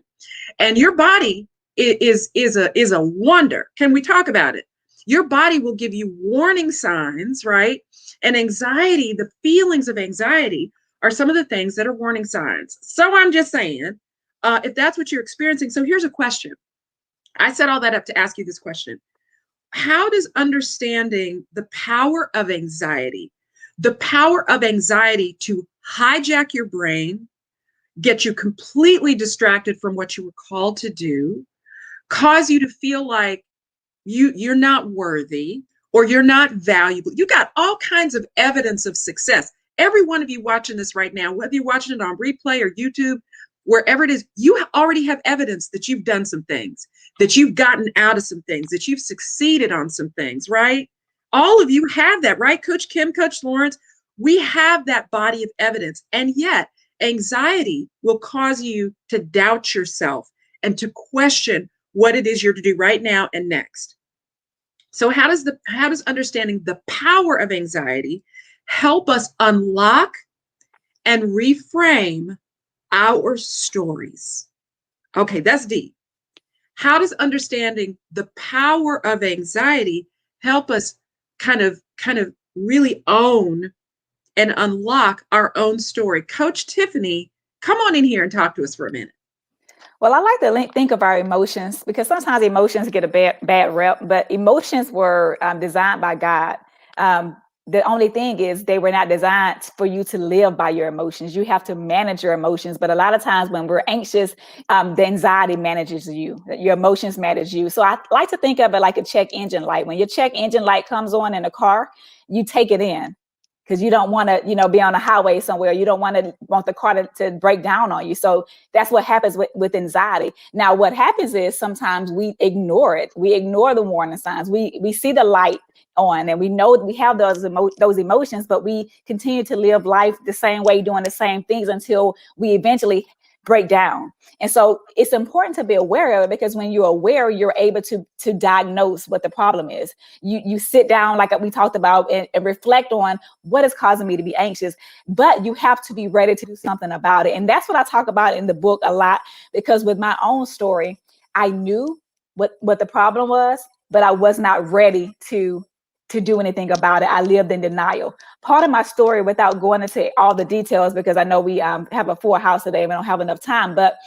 And your body is a wonder. Can we talk about it? Your body will give you warning signs, right? And anxiety, the feelings of anxiety are some of the things that are warning signs. So I'm just saying, if that's what you're experiencing. So here's a question. I set all that up to ask you this question. How does understanding the power of anxiety to hijack your brain, get you completely distracted from what you were called to do, cause you to feel like you're not worthy or you're not valuable? You got all kinds of evidence of success. Every one of you watching this right now, whether you're watching it on replay or YouTube, wherever it is, you already have evidence that you've done some things, that you've gotten out of some things, that you've succeeded on some things, right? All of you have that, right? Coach Kim, Coach Lawrence, we have that body of evidence. And yet anxiety will cause you to doubt yourself and to question what it is you're to do right now and next. So how does understanding the power of anxiety help us unlock and reframe our stories? Okay, that's deep. How does understanding the power of anxiety help us kind of really own and unlock our own story? Coach Tiffany, come on in here and talk to us for a minute. Well, I like to think of our emotions, because sometimes emotions get a bad rep, but emotions were designed by God. The only thing is they were not designed for you to live by your emotions. You have to manage your emotions. But a lot of times when we're anxious, the anxiety manages you. Your emotions manage you. So I like to think of it like a check engine light. When your check engine light comes on in a car, you take it in, because you don't want to, be on a highway somewhere. You don't want the car to break down on you. So that's what happens with anxiety. Now, what happens is sometimes we ignore it. We ignore the warning signs. We see the light on, and we know we have those emotions, but we continue to live life the same way, doing the same things until we eventually break down. And so it's important to be aware of it, because when you're aware, you're able to diagnose what the problem is. You sit down, like we talked about, and reflect on what is causing me to be anxious, but you have to be ready to do something about it. And that's what I talk about in the book a lot, because with my own story, I knew what the problem was, but I was not ready to to do anything about it. I lived in denial. Part of my story, without going into all the details, because I know we have a full house today, we don't have enough time, but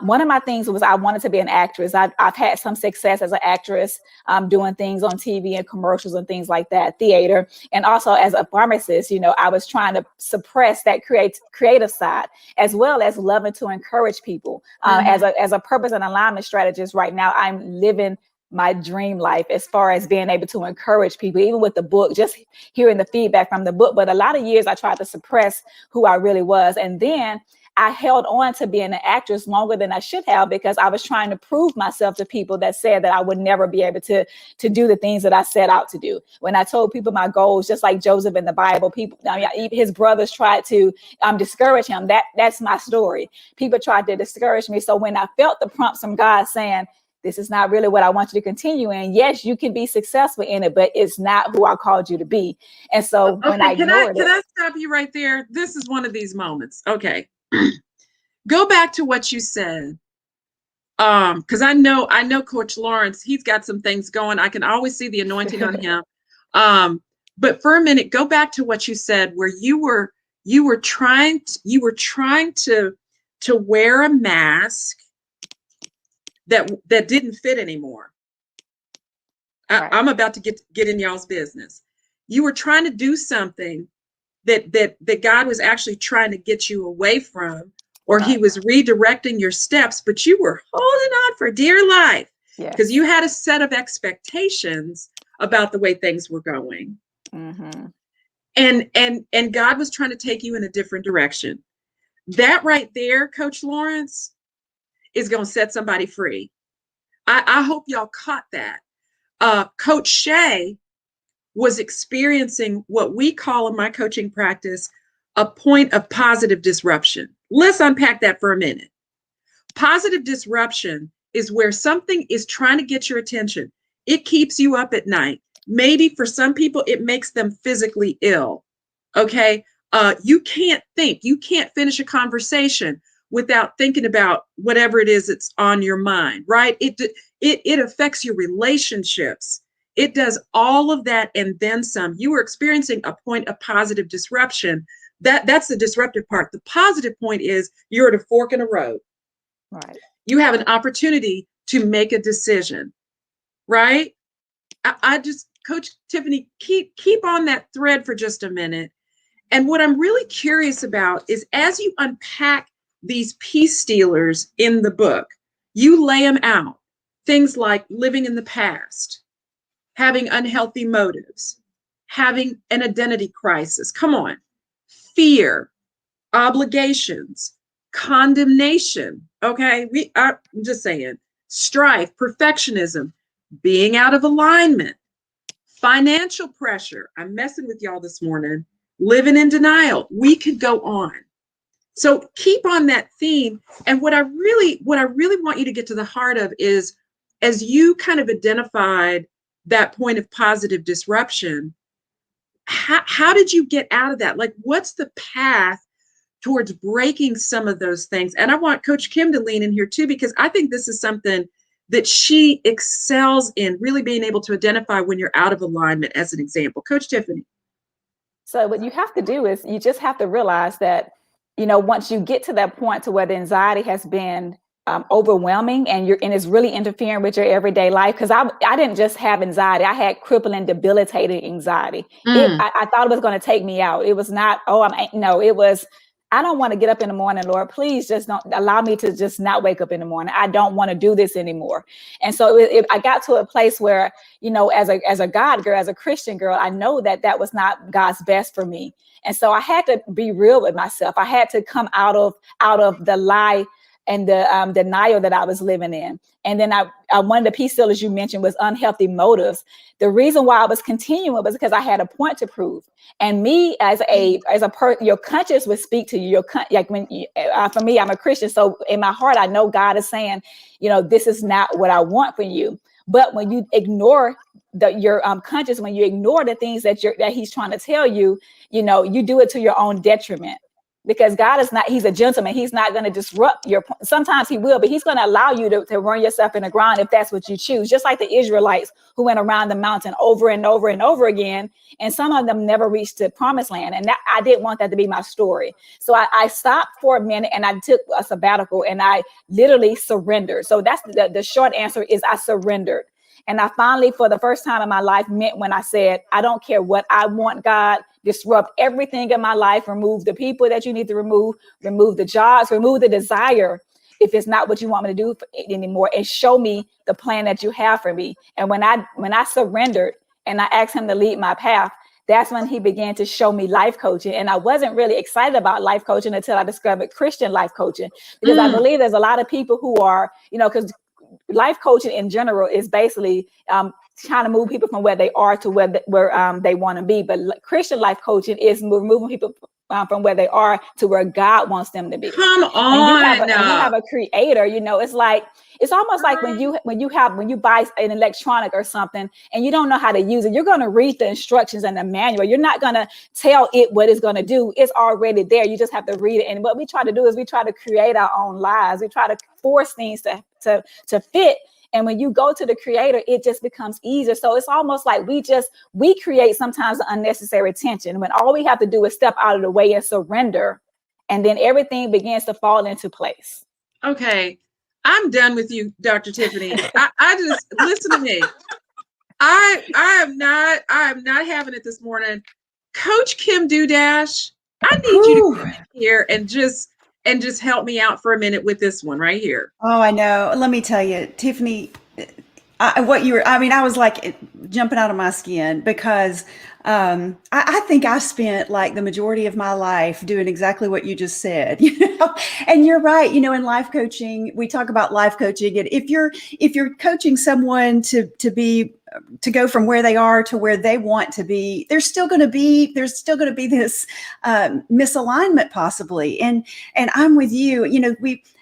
one of my things was I wanted to be an actress. I've had some success as an actress, doing things on TV and commercials and things like that, theater. And also as a pharmacist, you know, I was trying to suppress that creative side, as well as loving to encourage people. As a purpose and alignment strategist right now, I'm living my dream life as far as being able to encourage people, even with the book, just hearing the feedback from the book. But a lot of years I tried to suppress who I really was. And then I held on to being an actress longer than I should have, because I was trying to prove myself to people that said that I would never be able to do the things that I set out to do. When I told people my goals, just like Joseph in the Bible, people, I mean, his brothers tried to discourage him. That's my story. People tried to discourage me. So when I felt the prompts from God saying, this is not really what I want you to continue in. Yes, you can be successful in it, but it's not who I called you to be. And so when I ignored it. Can I stop you right there? This is one of these moments. Okay. Go back to what you said. Because I know Coach Lawrence, he's got some things going. I can always see the anointing on him. But for a minute, go back to what you said, where you were trying to wear a mask that didn't fit anymore. Right. I'm about to get in y'all's business. You were trying to do something that God was actually trying to get you away from, or he was redirecting your steps, but you were holding on for dear life because you had a set of expectations about the way things were going. And God was trying to take you in a different direction. That right there, Coach Lawrence, is going to set somebody free. I hope y'all caught that. Coach Shay was experiencing what we call in my coaching practice a point of positive disruption. Let's unpack that for a minute. Positive disruption is where something is trying to get your attention. It keeps you up at night. Maybe for some people, it makes them physically ill. Okay. You can't think. You can't finish a conversation without thinking about whatever it is that's on your mind, right? It affects your relationships. It does all of that and then some. You are experiencing a point of positive disruption. That's the disruptive part. The positive point is you're at a fork in a road. Right. You have an opportunity to make a decision, right? I just, Coach Tiffany, keep on that thread for just a minute. And what I'm really curious about is, as you unpack these peace stealers in the book, you lay them out. Things like living in the past, having unhealthy motives, having an identity crisis. Come on. Fear, obligations, condemnation. Okay. I'm just saying, strife, perfectionism, being out of alignment, financial pressure. I'm messing with y'all this morning. Living in denial. We could go on. So keep on that theme. And what I really want you to get to the heart of is, as you kind of identified that point of positive disruption, how did you get out of that? Like, what's the path towards breaking some of those things? And I want Coach Kim to lean in here too, because I think this is something that she excels in, really being able to identify when you're out of alignment, as an example. Coach Tiffany. So what you have to do is you just have to realize that, you know, once you get to that point to where the anxiety has been overwhelming and it's really interfering with your everyday life. Because I didn't just have anxiety. I had crippling, debilitating anxiety. I thought it was going to take me out. It was not, it was, I don't want to get up in the morning, Lord, please just don't allow me to just not wake up in the morning. I don't want to do this anymore. And so I got to a place where, you know, as a God girl, as a Christian girl, I know that was not God's best for me. And so I had to be real with myself. I had to come out of the lie and the denial that I was living in. And then one of the peace stealers you mentioned was unhealthy motives. The reason why I was continuing was because I had a point to prove. And me as a person, your conscience would speak to you. For me, I'm a Christian. So in my heart, I know God is saying, you know, this is not what I want for you. But when you ignore your conscience, when you ignore the things that he's trying to tell you, you know, you do it to your own detriment. because God is not, he's a gentleman. He's not going to disrupt your, sometimes he will, but he's going to allow you to run yourself in the ground if that's what you choose. Just like the Israelites who went around the mountain over and over and over again. And some of them never reached the promised land. And that, I didn't want that to be my story. So I stopped for a minute and I took a sabbatical and I literally surrendered. So that's the short answer is I surrendered. And I finally, for the first time in my life, meant when I said, I don't care what I want, God, disrupt everything in my life, remove the people that you need to remove the jobs, remove the desire if it's not what you want me to do anymore, and show me the plan that you have for me. And when I surrendered and I asked him to lead my path, that's when he began to show me life coaching. And I wasn't really excited about life coaching until I discovered Christian life coaching, because I believe there's a lot of people who are, because life coaching in general is basically trying to move people from where they are to where they want to be. But Christian life coaching is moving people from where they are to where God wants them to be. Come on. And you have a creator, it's like, it's almost like when you buy an electronic or something and you don't know how to use it, you're going to read the instructions and the manual. You're not going to tell it what it's going to do. It's already there. You just have to read it. And what we try to do is we try to create our own lives. We try to force things to fit. And when you go to the creator, it just becomes easier. So it's almost like we create sometimes unnecessary tension when all we have to do is step out of the way and surrender. And then everything begins to fall into place. Okay. I'm done with you, Dr. Tiffany. I just, listen to me. I am not having it this morning. Coach Kim Dudash, I need you to come in here and just help me out for a minute with this one right here. Oh, I know. Let me tell you, Tiffany, I was like jumping out of my skin because I think I spent like the majority of my life doing exactly what you just said, and you're right. In life coaching, we talk about life coaching. And if you're coaching someone to go from where they are to where they want to be, there's still going to be this misalignment possibly. And I'm with you.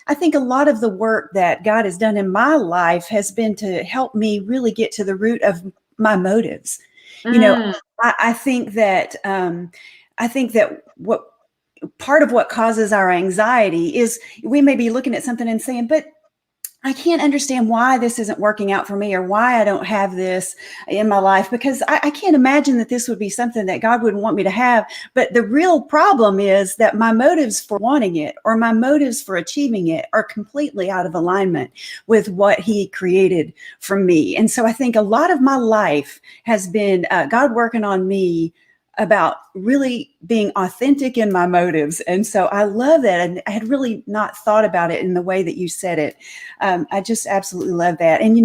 I think a lot of the work that God has done in my life has been to help me really get to the root of my motives. I think that what part of what causes our anxiety is we may be looking at something and saying, but I can't understand why this isn't working out for me or why I don't have this in my life, because I can't imagine that this would be something that God wouldn't want me to have. But the real problem is that my motives for wanting it or my motives for achieving it are completely out of alignment with what he created for me. And so I think a lot of my life has been God working on me about really being authentic in my motives. And so I love that. And I had really not thought about it in the way that you said it. I just absolutely love that. And,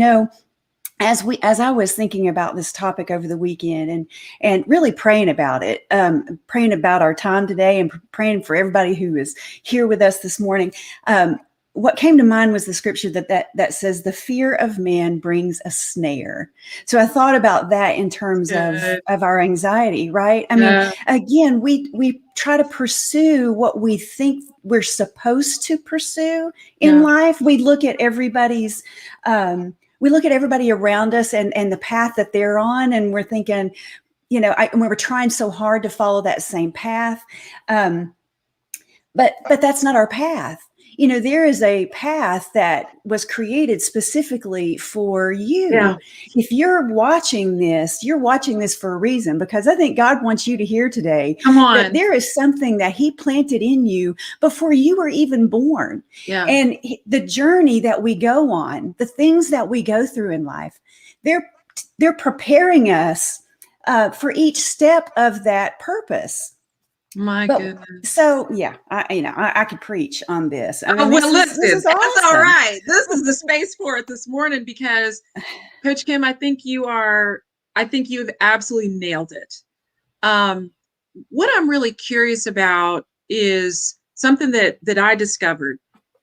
as I was thinking about this topic over the weekend and really praying about it, praying about our time today and praying for everybody who is here with us this morning, what came to mind was the scripture that says the fear of man brings a snare. So I thought about that in terms of our anxiety, right? I mean, again, we try to pursue what we think we're supposed to pursue in life. We look at everybody around us and the path that they're on, and we're thinking, and we were trying so hard to follow that same path. But that's not our path. There is a path that was created specifically for you. Yeah. If you're watching this for a reason, because I think God wants you to hear today that there is something that he planted in you before you were even born. Yeah. And the journey that we go on, the things that we go through in life, they're preparing us for each step of that purpose. Goodness. So yeah, I could preach on this. I mean, listen, this is awesome. That's all right. This is the space for it this morning, because Coach Kim, I think you've absolutely nailed it. What I'm really curious about is something that I discovered,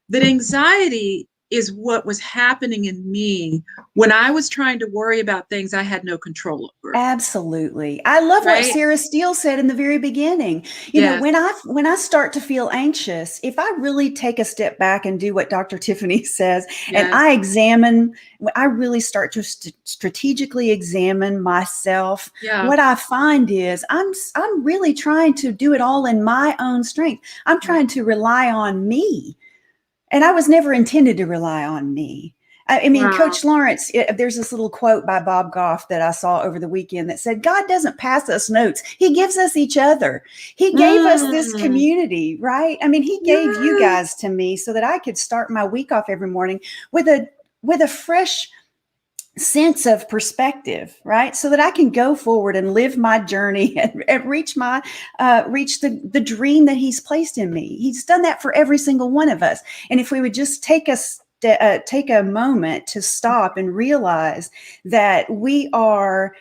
that anxiety is what was happening in me when I was trying to worry about things I had no control over. Absolutely. I love what Sarah Steele said in the very beginning. You know, when I start to feel anxious, if I really take a step back and do what Dr. Tiffany says, and I really start to strategically examine myself, what I find is I'm really trying to do it all in my own strength. I'm trying to rely on me. And I was never intended to rely on me. I mean, Coach Lawrence, there's this little quote by Bob Goff that I saw over the weekend that said, God doesn't pass us notes. He gives us each other. He gave us this community, right? I mean, he gave you guys to me so that I could start my week off every morning with a fresh sense of perspective, right? So that I can go forward and live my journey and reach the dream that he's placed in me. He's done that for every single one of us. And if we would just take a moment to stop and realize that we are,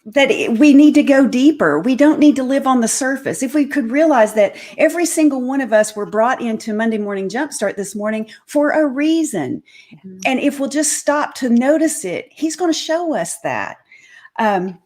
that we need to go deeper. We don't need to live on the surface. If we could realize that every single one of us were brought into Monday Morning Jumpstart this morning for a reason. Mm-hmm. And if we'll just stop to notice it, he's going to show us that. I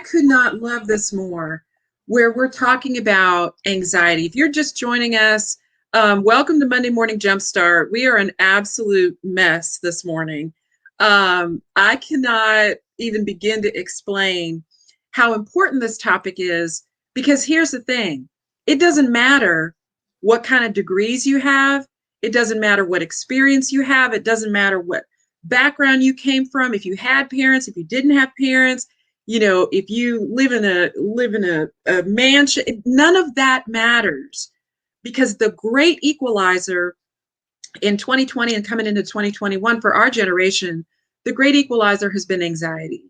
could not love this more, where we're talking about anxiety. If you're just joining us, welcome to Monday Morning Jumpstart. We are an absolute mess this morning. I cannot even begin to explain how important this topic is, because here's the thing. It doesn't matter what kind of degrees you have. It doesn't matter what experience you have. It doesn't matter what background you came from. If you had parents, if you didn't have parents, you know, if you live in a mansion, none of that matters, because the great equalizer in 2020 and coming into 2021 for our generation, the great equalizer has been anxiety.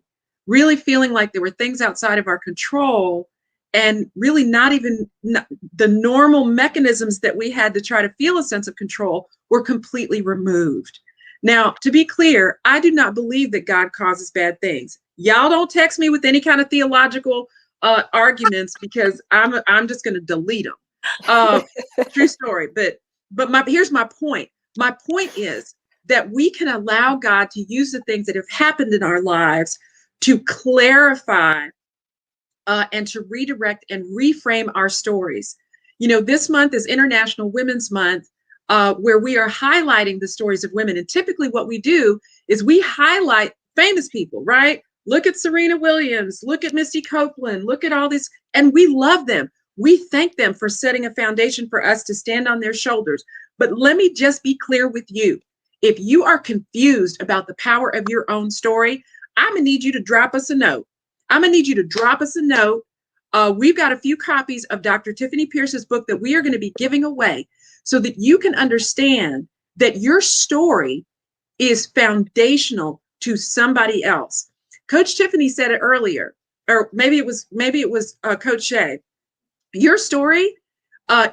Really feeling like there were things outside of our control, and really not even the normal mechanisms that we had to try to feel a sense of control were completely removed. Now, to be clear, I do not believe that God causes bad things. Y'all don't text me with any kind of theological arguments, because I'm just going to delete them. True story. But here's my point. My point is that we can allow God to use the things that have happened in our lives to clarify and to redirect and reframe our stories. You know, this month is International Women's Month, where we are highlighting the stories of women. And typically what we do is we highlight famous people, right? Look at Serena Williams, look at Misty Copeland, look at all these, and we love them. We thank them for setting a foundation for us to stand on their shoulders. But let me just be clear with you. If you are confused about the power of your own story, I'm going to need you to drop us a note. I'm going to need you to drop us a note. We've got a few copies of Dr. Tiffany Pierce's book that we are going to be giving away, so that you can understand that your story is foundational to somebody else. Coach Tiffany said it earlier, or maybe it was Coach Shay. Your story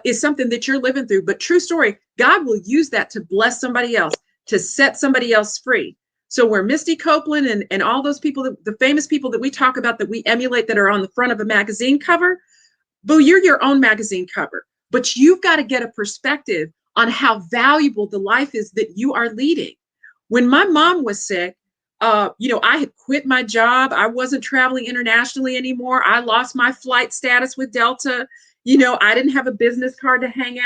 is something that you're living through, but true story, God will use that to bless somebody else, to set somebody else free. So where Misty Copeland and all those people, the famous people that we talk about, that we emulate, that are on the front of a magazine cover, boo, you're your own magazine cover. But you've got to get a perspective on how valuable the life is that you are leading. When my mom was sick, you know, I had quit my job. I wasn't traveling internationally anymore. I lost my flight status with Delta. You know, I didn't have a business card to hand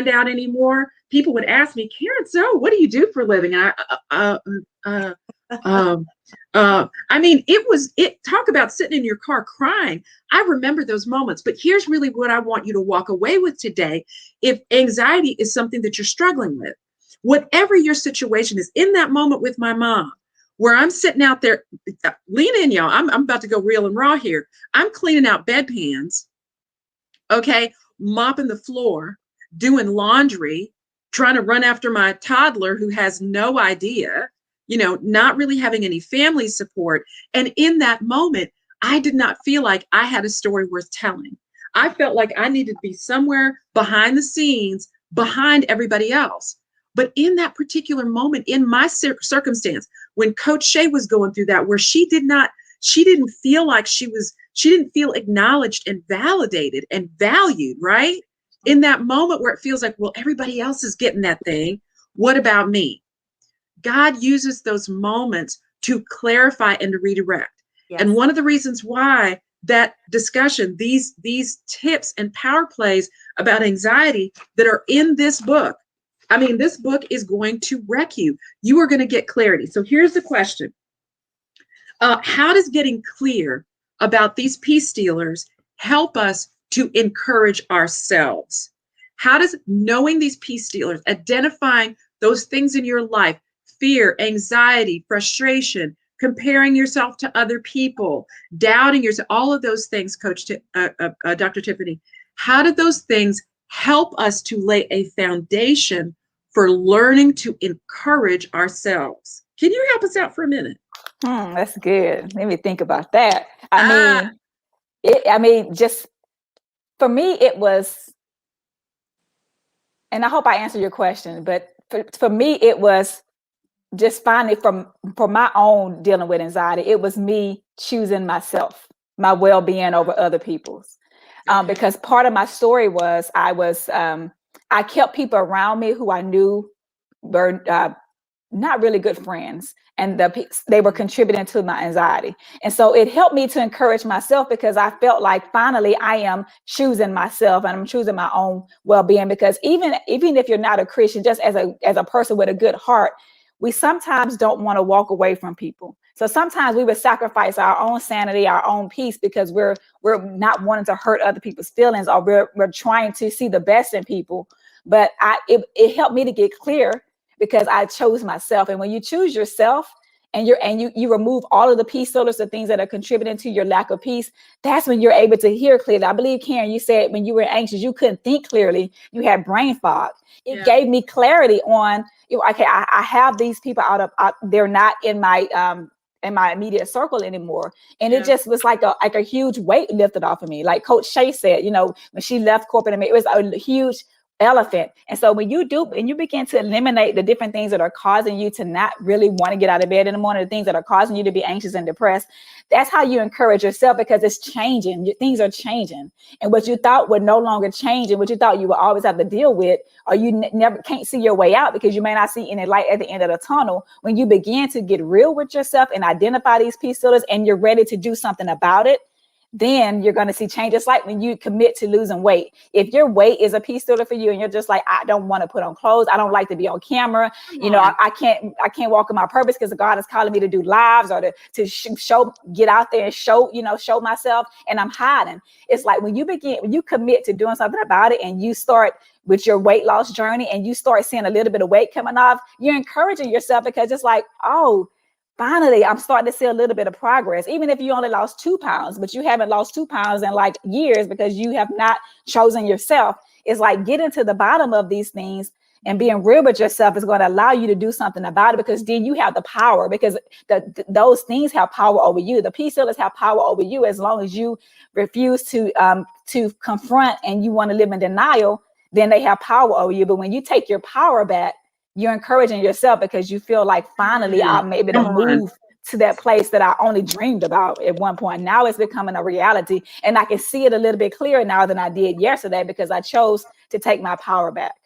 out anymore. People would ask me, Karen, so what do you do for a living? I mean, talk about sitting in your car crying. I remember those moments, but here's really what I want you to walk away with today. If anxiety is something that you're struggling with, whatever your situation is, in that moment with my mom, where I'm sitting out there, lean in, y'all. I'm about to go real and raw here. I'm cleaning out bedpans, okay, mopping the floor, doing laundry, trying to run after my toddler who has no idea, you know, not really having any family support. And in that moment, I did not feel like I had a story worth telling. I felt like I needed to be somewhere behind the scenes, behind everybody else. But in that particular moment, in my circumstance, when Coach Shay was going through that, where she didn't feel like she didn't feel acknowledged and validated and valued, right? in that moment where it feels like, well, everybody else is getting that thing. What about me? God uses those moments to clarify and to redirect. Yes. And one of the reasons why that discussion, these tips and power plays about anxiety that are in this book, I mean, this book is going to wreck you. You are going to get clarity. So here's the question. How does getting clear about these peace stealers help us to encourage ourselves? How does knowing these peace stealers, identifying those things in your life, fear, anxiety, frustration, comparing yourself to other people, doubting yourself, all of those things, Dr. Tiffany, how did those things help us to lay a foundation for learning to encourage ourselves? Can you help us out for a minute? That's good. Let me think about that. I mean, just for me, it was, and I hope I answer your question, but for me, it was just finally for my own dealing with anxiety, it was me choosing myself, my well-being over other people's. Because part of my story was I kept people around me who I knew were not really good friends, and they were contributing to my anxiety. And so it helped me to encourage myself, because I felt like finally I am choosing myself and I'm choosing my own well-being. Because even if you're not a Christian, just as a person with a good heart, we sometimes don't want to walk away from people. So sometimes we would sacrifice our own sanity, our own peace, because we're not wanting to hurt other people's feelings, or we're trying to see the best in people. But it helped me to get clear, because I chose myself. And when you choose yourself and you remove all of the peace stealers, the things that are contributing to your lack of peace, that's when you're able to hear clearly. I believe, Karen, you said when you were anxious, you couldn't think clearly. You had brain fog. It gave me clarity on, okay, I have these people they're not in my immediate circle anymore. And it just was like a huge weight lifted off of me. Like Coach Shay said, when she left corporate, it was a huge elephant. And so when you begin to eliminate the different things that are causing you to not really want to get out of bed in the morning, the things that are causing you to be anxious and depressed, that's how you encourage yourself, because it's changing. Things are changing. And what you thought would no longer change, and what you thought you would always have to deal with, or you never can't see your way out, because you may not see any light at the end of the tunnel. When you begin to get real with yourself and identify these peace stealers, and you're ready to do something about it, then you're going to see change. It's like when you commit to losing weight. If your weight is a peace stealer for you, and you're just like, I don't want to put on clothes, I don't like to be on camera, I can't walk in my purpose, because God is calling me to do lives, or to get out there and show myself, and I'm hiding. It's like when you commit to doing something about it, and you start with your weight loss journey, and you start seeing a little bit of weight coming off, you're encouraging yourself, because it's like, oh, finally, I'm starting to see a little bit of progress. Even if you only lost 2 pounds, but you haven't lost 2 pounds in like years, because you have not chosen yourself. It's like getting to the bottom of these things and being real with yourself is going to allow you to do something about it, because then you have the power, because those things have power over you. The peace stealers have power over you. As long as you refuse to confront and you want to live in denial, then they have power over you. But when you take your power back, you're encouraging yourself, because you feel like finally I'm able to move to that place that I only dreamed about at one point. Now it's becoming a reality, and I can see it a little bit clearer now than I did yesterday, because I chose to take my power back.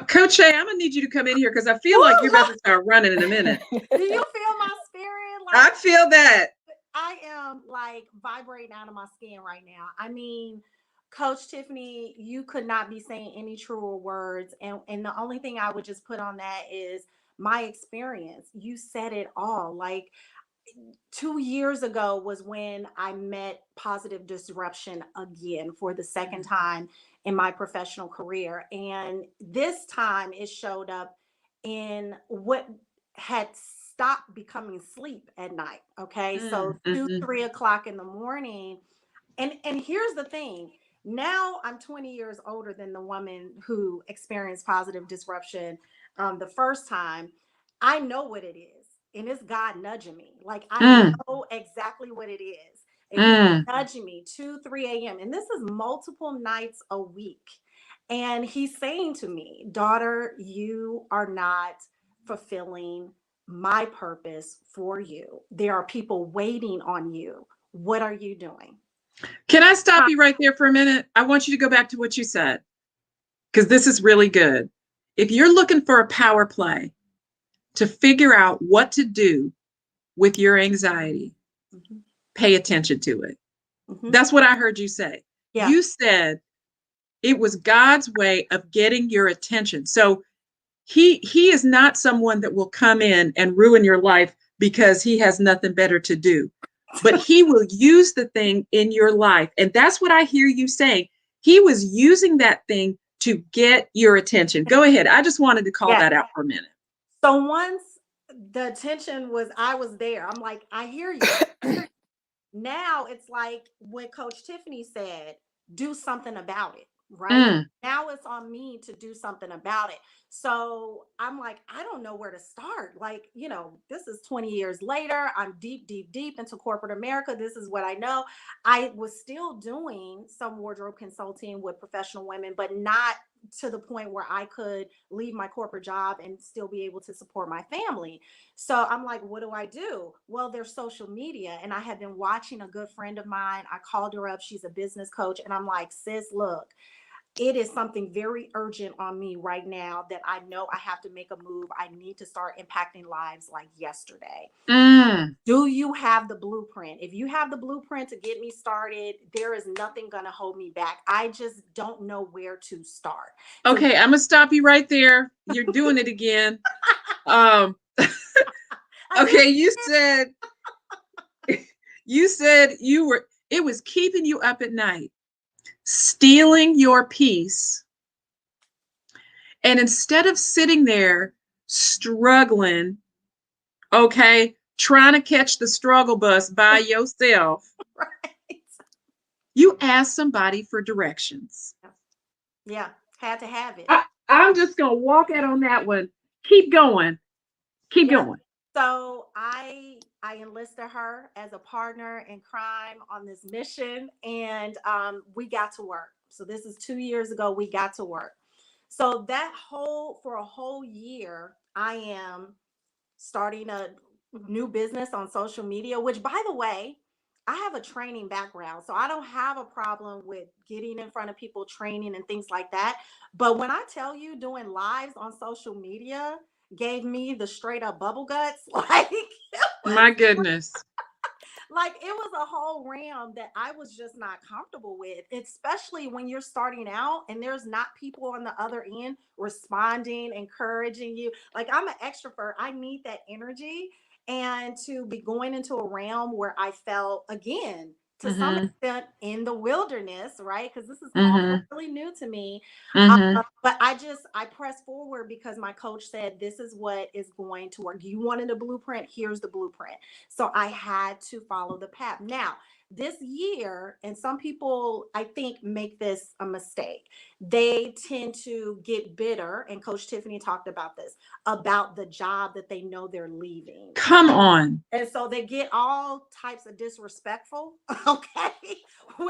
Coach Shay, I'm gonna need you to come in here, because I feel like you're about to start running in a minute. Do you feel my spirit? I feel that. I am like vibrating out of my skin right now. I mean, Coach Tiffany, you could not be saying any truer words. And the only thing I would just put on that is my experience. You said it all. Like 2 years ago was when I met positive disruption again for the second time in my professional career. And this time it showed up in what had stopped becoming sleep at night. Okay. So 2-3 o'clock in the morning. And here's the thing. Now I'm 20 years older than the woman who experienced positive disruption the first time. I know what it is. And it's God nudging me. Like I know exactly what it is. And he's nudging me 2-3 a.m. And this is multiple nights a week. And he's saying to me, daughter, you are not fulfilling my purpose for you. There are people waiting on you. What are you doing? Can I stop you right there for a minute? I want you to go back to what you said. because this is really good. If you're looking for a power play to figure out what to do with your anxiety, pay attention to it. That's what I heard you say. Yeah. You said it was God's way of getting your attention. So he is not someone that will come in and ruin your life because he has nothing better to do. But he will use the thing in your life. And that's what I hear you saying. He was using that thing to get your attention. Go ahead. I just wanted to call that out for a minute. So once the attention was, I was there. I'm like, I hear you. Now it's like what Coach Tiffany said, do something about it, right? Now it's on me to do something about it. So I'm like, I don't know where to start. Like, you know, this is 20 years later. I'm deep, deep, deep into corporate America. This is what I know. I was still doing some wardrobe consulting with professional women, but not to the point where I could leave my corporate job and still be able to support my family. So I'm like, what do I do? Well, there's social media. And I had been watching a good friend of mine. I called her up. She's a business coach. And I'm like, sis, look, it is something very urgent on me right now that I know I have to make a move. I need to start impacting lives like yesterday. Do you have the blueprint? If you have the blueprint to get me started, there is nothing going to hold me back. I just don't know where to start. Okay, I'm going to stop you right there. You're doing it again. Okay, you said it was keeping you up at night, stealing your peace. And instead of sitting there struggling, okay, trying to catch the struggle bus by yourself, right, you asked somebody for directions. Yeah, had to have it. I'm just going to walk out on that one. Keep going. Keep going. So I enlisted her as a partner in crime on this mission, and we got to work. So this is 2 years ago. We got to work. So for a whole year, I am starting a new business on social media, which, by the way, I have a training background, so I don't have a problem with getting in front of people, training and things like that. But when I tell you doing lives on social media gave me the straight up bubble guts, like, my goodness. Like, it was a whole realm that I was just not comfortable with, especially when you're starting out and there's not people on the other end responding, encouraging you. Like, I'm an extrovert. I need that energy. And to be going into a realm where I felt, again, to some extent in the wilderness, right? Because this is all really new to me. But I pressed forward because my coach said, this is what is going to work. You wanted a blueprint? Here's the blueprint. So I had to follow the path. Now, this year, and some people, I think, make this a mistake. They tend to get bitter, and Coach Tiffany talked about this, about the job that they know they're leaving. Come on. And so they get all types of disrespectful. Okay.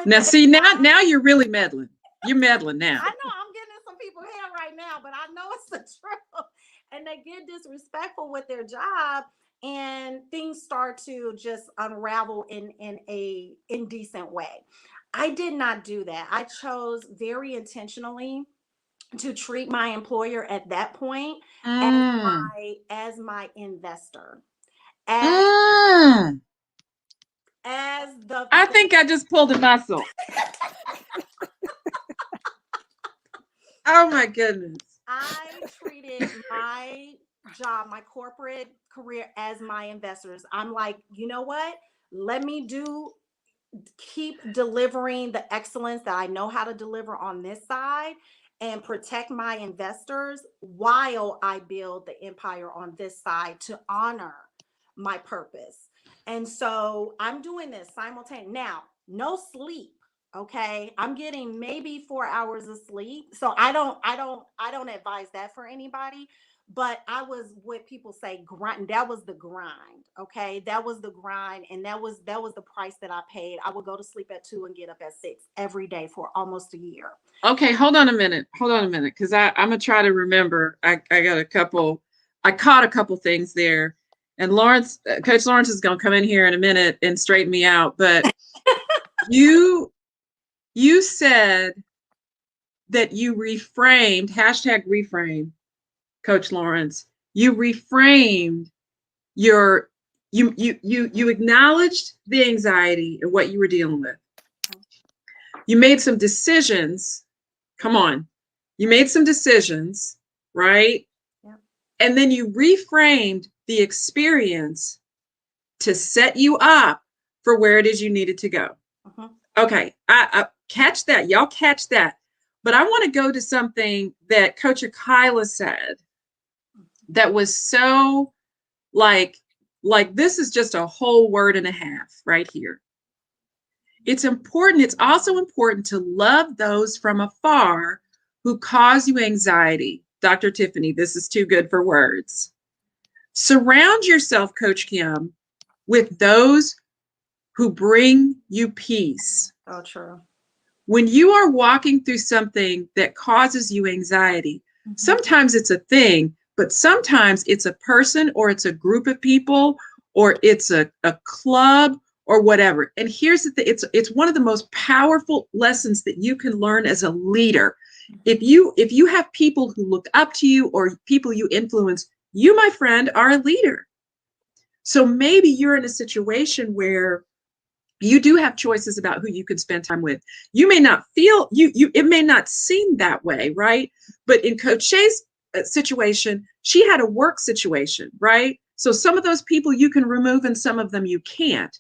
Now, see, now you're really meddling. You're meddling now. I know I'm getting in some people's head right now, but I know it's the truth. And they get disrespectful with their job, and things start to just unravel in a indecent way. I did not do that. I chose very intentionally to treat my employer at that point as my investor. I think I just pulled a muscle. Oh my goodness. I treated my job, my corporate career, as my investors. I'm like, you know what? Let me keep delivering the excellence that I know how to deliver on this side and protect my investors while I build the empire on this side to honor my purpose. And so I'm doing this simultaneously. Now, no sleep. Okay. I'm getting maybe 4 hours of sleep. So I don't advise that for anybody, but I was what people say grind. That was the grind. Okay. That was the grind. And that was the price that I paid. I would go to sleep at 2 and get up at 6 every day for almost a year. Okay. Hold on a minute. Cause I'm going to try to remember. I caught a couple things there, and Coach Lawrence is going to come in here in a minute and straighten me out. But you said that you reframed, hashtag reframe, Coach Lawrence, you reframed you acknowledged the anxiety and what you were dealing with. You made some decisions. Come on. You made some decisions, right? Yeah. And then you reframed the experience to set you up for where it is you needed to go. Okay, I catch that. Y'all catch that. But I want to go to something that Coach Akila said that was so like this is just a whole word and a half right here. It's important. It's also important to love those from afar who cause you anxiety. Dr. Tiffany, this is too good for words. Surround yourself, Coach Kim, with those who bring you peace. Oh, true. When you are walking through something that causes you anxiety, sometimes it's a thing, but sometimes it's a person or it's a group of people or it's a club or whatever. And here's the thing, it's one of the most powerful lessons that you can learn as a leader. If you have people who look up to you or people you influence, you, my friend, are a leader. So maybe you're in a situation where you do have choices about who you can spend time with. You may not feel it may not seem that way, right? But in Coach Shay's situation, she had a work situation, right? So some of those people you can remove and some of them you can't.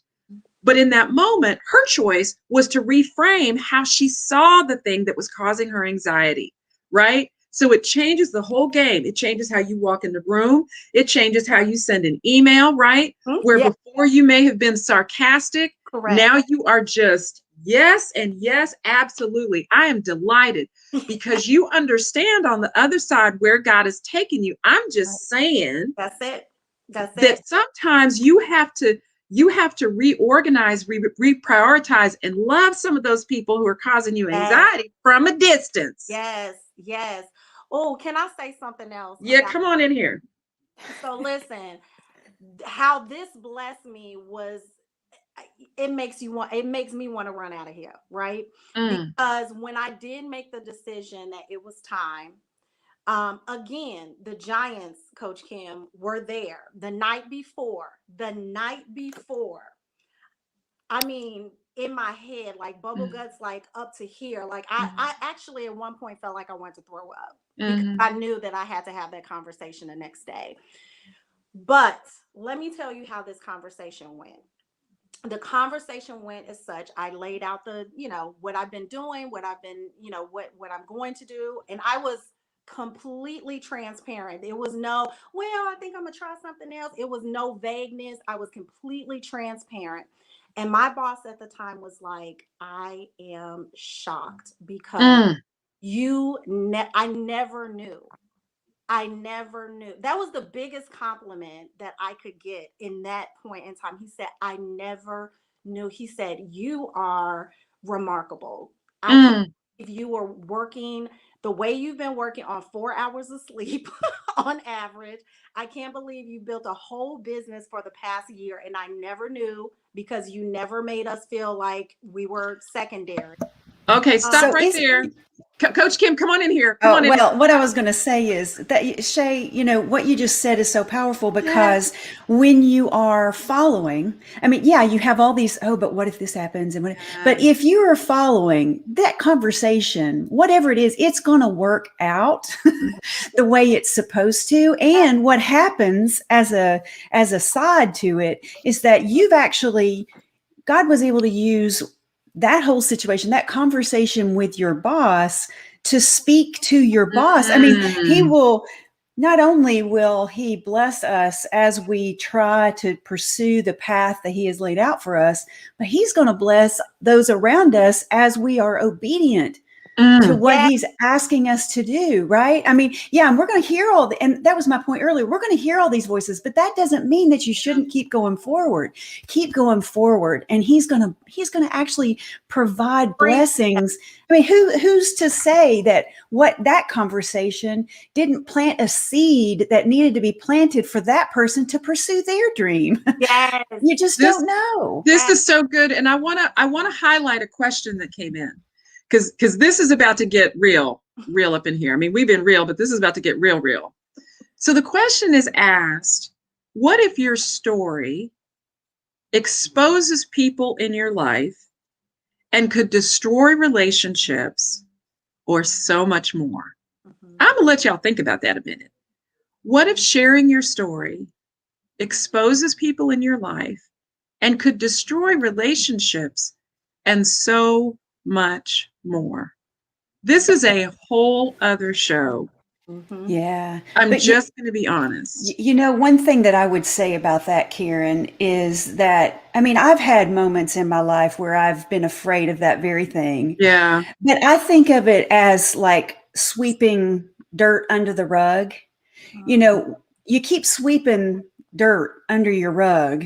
But in that moment, her choice was to reframe how she saw the thing that was causing her anxiety, right? So it changes the whole game. It changes how you walk in the room. It changes how you send an email, right? Where before you may have been sarcastic, correct. Now you are just yes and yes, absolutely. I am delighted because you understand on the other side where God is taking you. I'm just saying that's it. That sometimes you have to reorganize, reprioritize, and love some of those people who are causing you anxiety from a distance. Yes. Oh, can I say something else? Yeah, come on in here. So listen, how this blessed me was it makes me want to run out of here, right? Because when I did make the decision that it was time, again, the Giants, Coach Kim, were there the night before. I mean, in my head, like bubble guts, like up to here. Like I actually at one point felt like I wanted to throw up because I knew that I had to have that conversation the next day. But let me tell you how this conversation went. The conversation went as such. I laid out what I've been doing, what I've been, what I'm going to do. And I was completely transparent. It was no, well, I think I'm gonna try something else. It was no vagueness. I was completely transparent. And my boss at the time was like, I am shocked because I never knew. That was the biggest compliment that I could get in that point in time. He said, I never knew. He said, you are remarkable. I can't believe you were working the way you've been working on 4 hours of sleep on average. I can't believe you built a whole business for the past year. And I never knew because you never made us feel like we were secondary. Okay, stop right there. Coach Kim, come on in here. What I was going to say is that, Shay, what you just said is so powerful because when you are following, I mean, yeah, you have all these, but what if this happens? But if you are following that conversation, whatever it is, it's going to work out the way it's supposed to. And what happens as a side to it is that God was able to use that whole situation, that conversation with your boss to speak to your boss. I mean, not only will he bless us as we try to pursue the path that he has laid out for us, but he's going to bless those around us as we are obedient to what he's asking us to do, right? I mean, and we're going to hear and that was my point earlier, we're going to hear all these voices, but that doesn't mean that you shouldn't keep going forward. And he's going to actually provide blessings. I mean, who's to say that that conversation didn't plant a seed that needed to be planted for that person to pursue their dream? Yes. You just don't know. This is so good. And I want to highlight a question that came in. Because this is about to get real. real up in here. I mean, we've been real, but this is about to get real, real. So the question is asked, what if your story exposes people in your life and could destroy relationships or so much more? Mhm. I'm gonna let y'all think about that a minute. What if sharing your story exposes people in your life and could destroy relationships and so much more? This is a whole other show. Mhm. Yeah. I'm But just going to be honest. you know, one thing that I would say about that, Karen, is that, I mean, I've had moments in my life where I've been afraid of that very thing. Yeah. But I think of it as like sweeping dirt under the rug. You know, you keep sweeping dirt under your rug,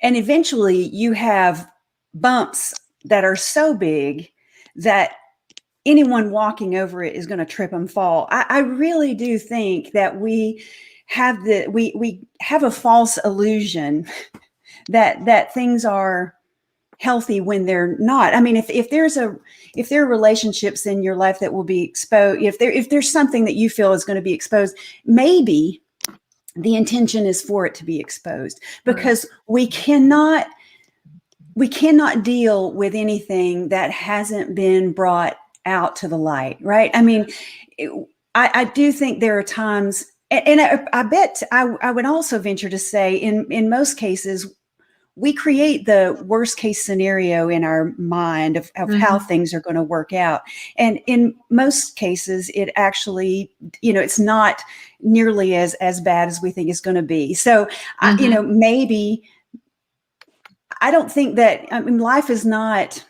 and eventually you have bumps that are so big that anyone walking over it is going to trip and fall. I really do think that we have we have a false illusion that things are healthy when they're not. I mean, if there are relationships in your life that will be exposed, if there's something that you feel is going to be exposed, maybe the intention is for it to be exposed, because we cannot deal with anything that hasn't been brought out to the light, right? I mean, I do think there are times, and I bet I would also venture to say in most cases, we create the worst case scenario in our mind of how things are going to work out. And in most cases, it actually, you know, it's not nearly as bad as we think it's going to be. So, you know, maybe, I don't think that, I mean, life is not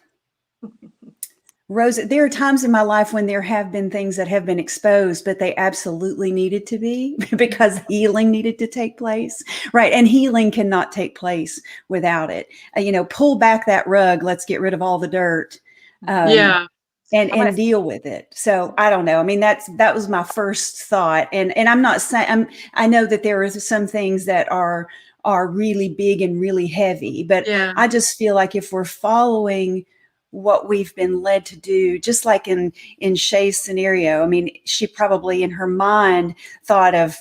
rose. There are times in my life when there have been things that have been exposed, but they absolutely needed to be because healing needed to take place, right? And healing cannot take place without it. You know, pull back that rug. Let's get rid of all the dirt. Yeah. And deal with it. So I don't know. I mean, that was my first thought. And I'm not saying, I know that there are some things that are really big and really heavy, but Yeah. I just feel like if we're following what we've been led to do, just like in Shay's scenario, I mean, she probably in her mind thought of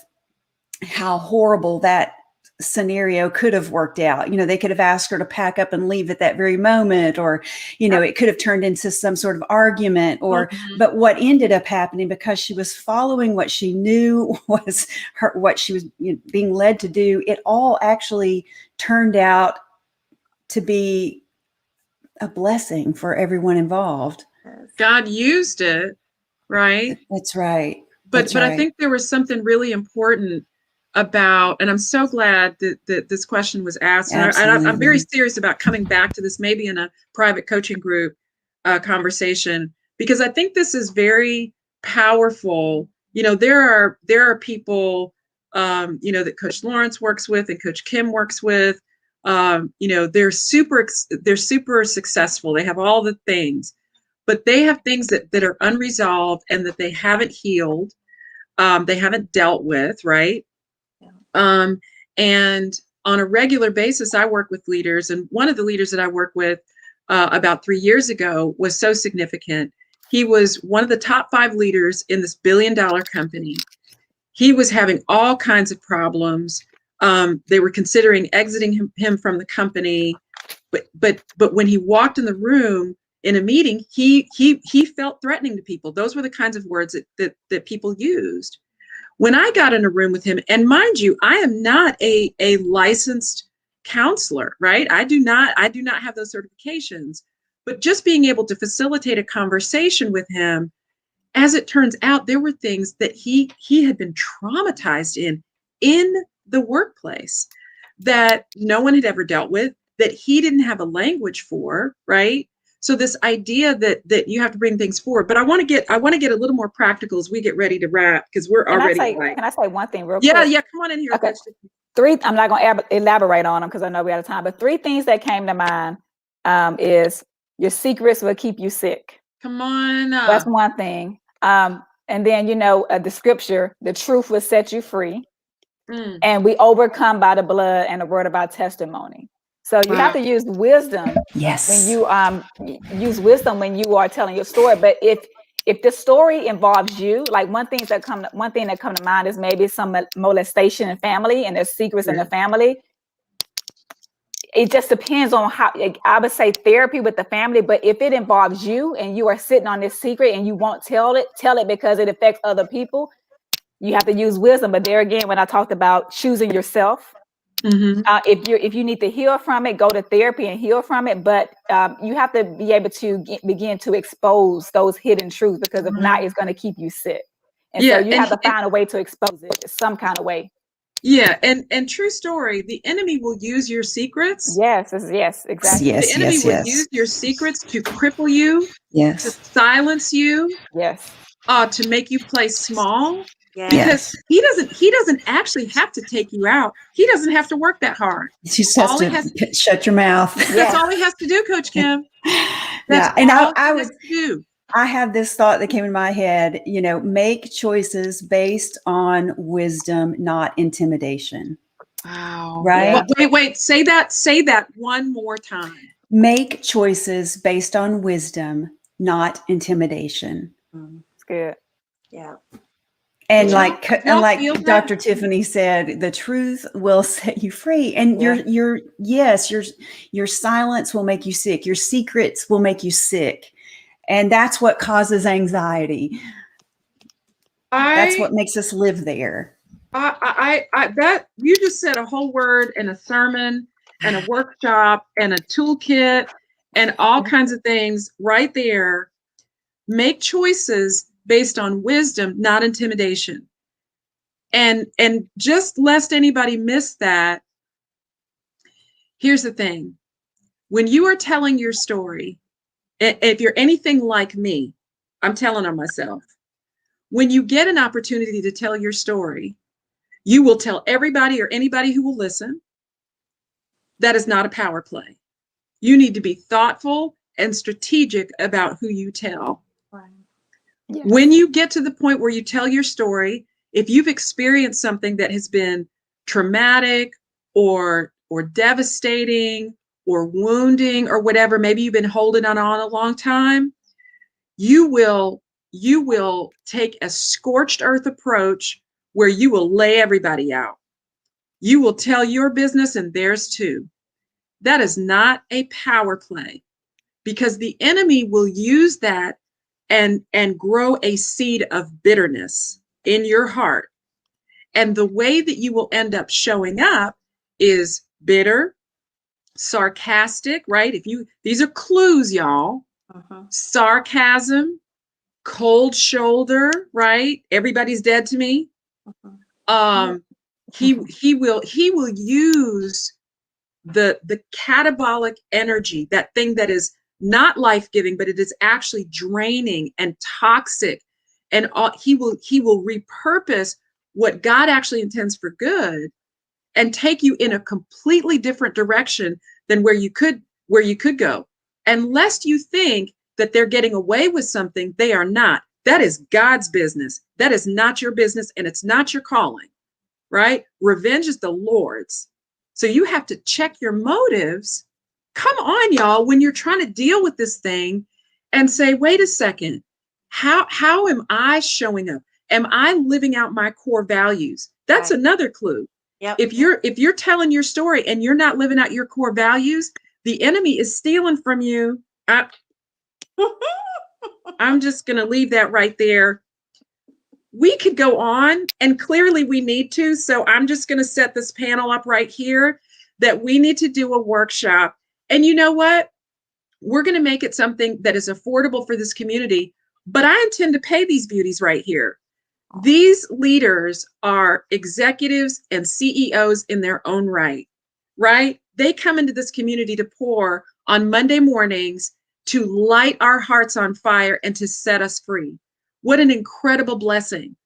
how horrible that scenario could have worked out. You know, they could have asked her to pack up and leave at that very moment, or, you know, it could have turned into some sort of argument, or, but what ended up happening, because she was following what she knew was what she was being led to do, it all actually turned out to be a blessing for everyone involved. God used it, right? That's right. But I think there was something really important about, and I'm so glad that this question was asked. And I'm very serious about coming back to this, maybe in a private coaching group conversation, because I think this is very powerful. You know, there are people, you know, that Coach Lawrence works with and Coach Kim works with. You know, they're super successful. They have all the things, but they have things that are unresolved and that they haven't healed. They haven't dealt with, right? And on a regular basis, I work with leaders, and one of the leaders that I worked with about 3 years ago was so significant. He was one of the top 5 leaders in this billion-dollar company. He was having all kinds of problems. They were considering exiting him from the company, but when he walked in the room in a meeting, he felt threatening to people. Those were the kinds of words that people used. When I got in a room with him, and mind you, I am not a licensed counselor, right? I do not have those certifications, but just being able to facilitate a conversation with him, as it turns out, there were things that he had been traumatized in the workplace that no one had ever dealt with, that he didn't have a language for, right? So this idea that you have to bring things forward, but I want to get a little more practical as we get ready to wrap, because we're already Can I say one thing real quick? Yeah, come on in here. Okay. I'm not going to elaborate on them because I know we're out of time, but 3 things that came to mind is your secrets will keep you sick. Come on. That's one thing. And then, you know, the scripture, the truth will set you free. And we overcome by the blood and the word of our testimony. So you have to use wisdom. Yes. When you use wisdom when you are telling your story. But if if the story involves you, like one thing that come to mind is maybe some molestation in family and there's secrets in the family. It just depends on how, I would say therapy with the family, but if it involves you and you are sitting on this secret and you won't tell it because it affects other people, you have to use wisdom. But there again, when I talked about choosing yourself, if you need to heal from it, go to therapy and heal from it. But you have to be able to begin to expose those hidden truths, because if not, it's going to keep you sick. And so you have to find a way to expose it some kind of way. Yeah, and true story, the enemy will use your secrets. Yes, exactly. The enemy will use your secrets to cripple you, to silence you, to make you play small. Because he doesn't actually have to take you out. He doesn't have to work that hard. He just has to shut your mouth. That's all he has to do, Coach Kim. That's and I would do. I have this thought that came in my head, you know, make choices based on wisdom, not intimidation. Wow. Right? Well, wait, say that one more time. Make choices based on wisdom, not intimidation. It's good. Yeah. And like Dr. Tiffany said, the truth will set you free. And your silence will make you sick. Your secrets will make you sick. And that's what causes anxiety. That's what makes us live there. That you just said a whole word and a sermon and a workshop and a toolkit and all kinds of things right there. Make choices based on wisdom, not intimidation. And just lest anybody miss that, here's the thing. When you are telling your story, if you're anything like me, I'm telling on myself. When you get an opportunity to tell your story, you will tell everybody or anybody who will listen. That is not a power play. You need to be thoughtful and strategic about who you tell. Right. Yeah. When you get to the point where you tell your story, if you've experienced something that has been traumatic or devastating or wounding or whatever, maybe you've been holding on a long time, you will take a scorched earth approach where you will lay everybody out. You will tell your business and theirs too. That is not a power play, because the enemy will use that and grow a seed of bitterness in your heart. And the way that you will end up showing up is bitter, sarcastic, right? These are clues, y'all. Sarcasm, cold shoulder, right? Everybody's dead to me. He will use the catabolic energy, that thing that is not life-giving, but it is actually draining and toxic. And he will repurpose what God actually intends for good and take you in a completely different direction than where you could go. And lest you think that they're getting away with something, they are not. That is God's business. That is not your business, and it's not your calling, right? Revenge is the Lord's. So you have to check your motives. Come on, y'all, when you're trying to deal with this thing and say, wait a second, how am I showing up? Am I living out my core values? That's another clue. Yep. If you're telling your story and you're not living out your core values, the enemy is stealing from you. I'm just going to leave that right there. We could go on, and clearly we need to. So I'm just going to set this panel up right here that we need to do a workshop. And you know what? We're going to make it something that is affordable for this community. But I intend to pay these beauties right here. These leaders are executives and CEOs in their own right, right? They come into this community to pour on Monday mornings to light our hearts on fire and to set us free. What an incredible blessing.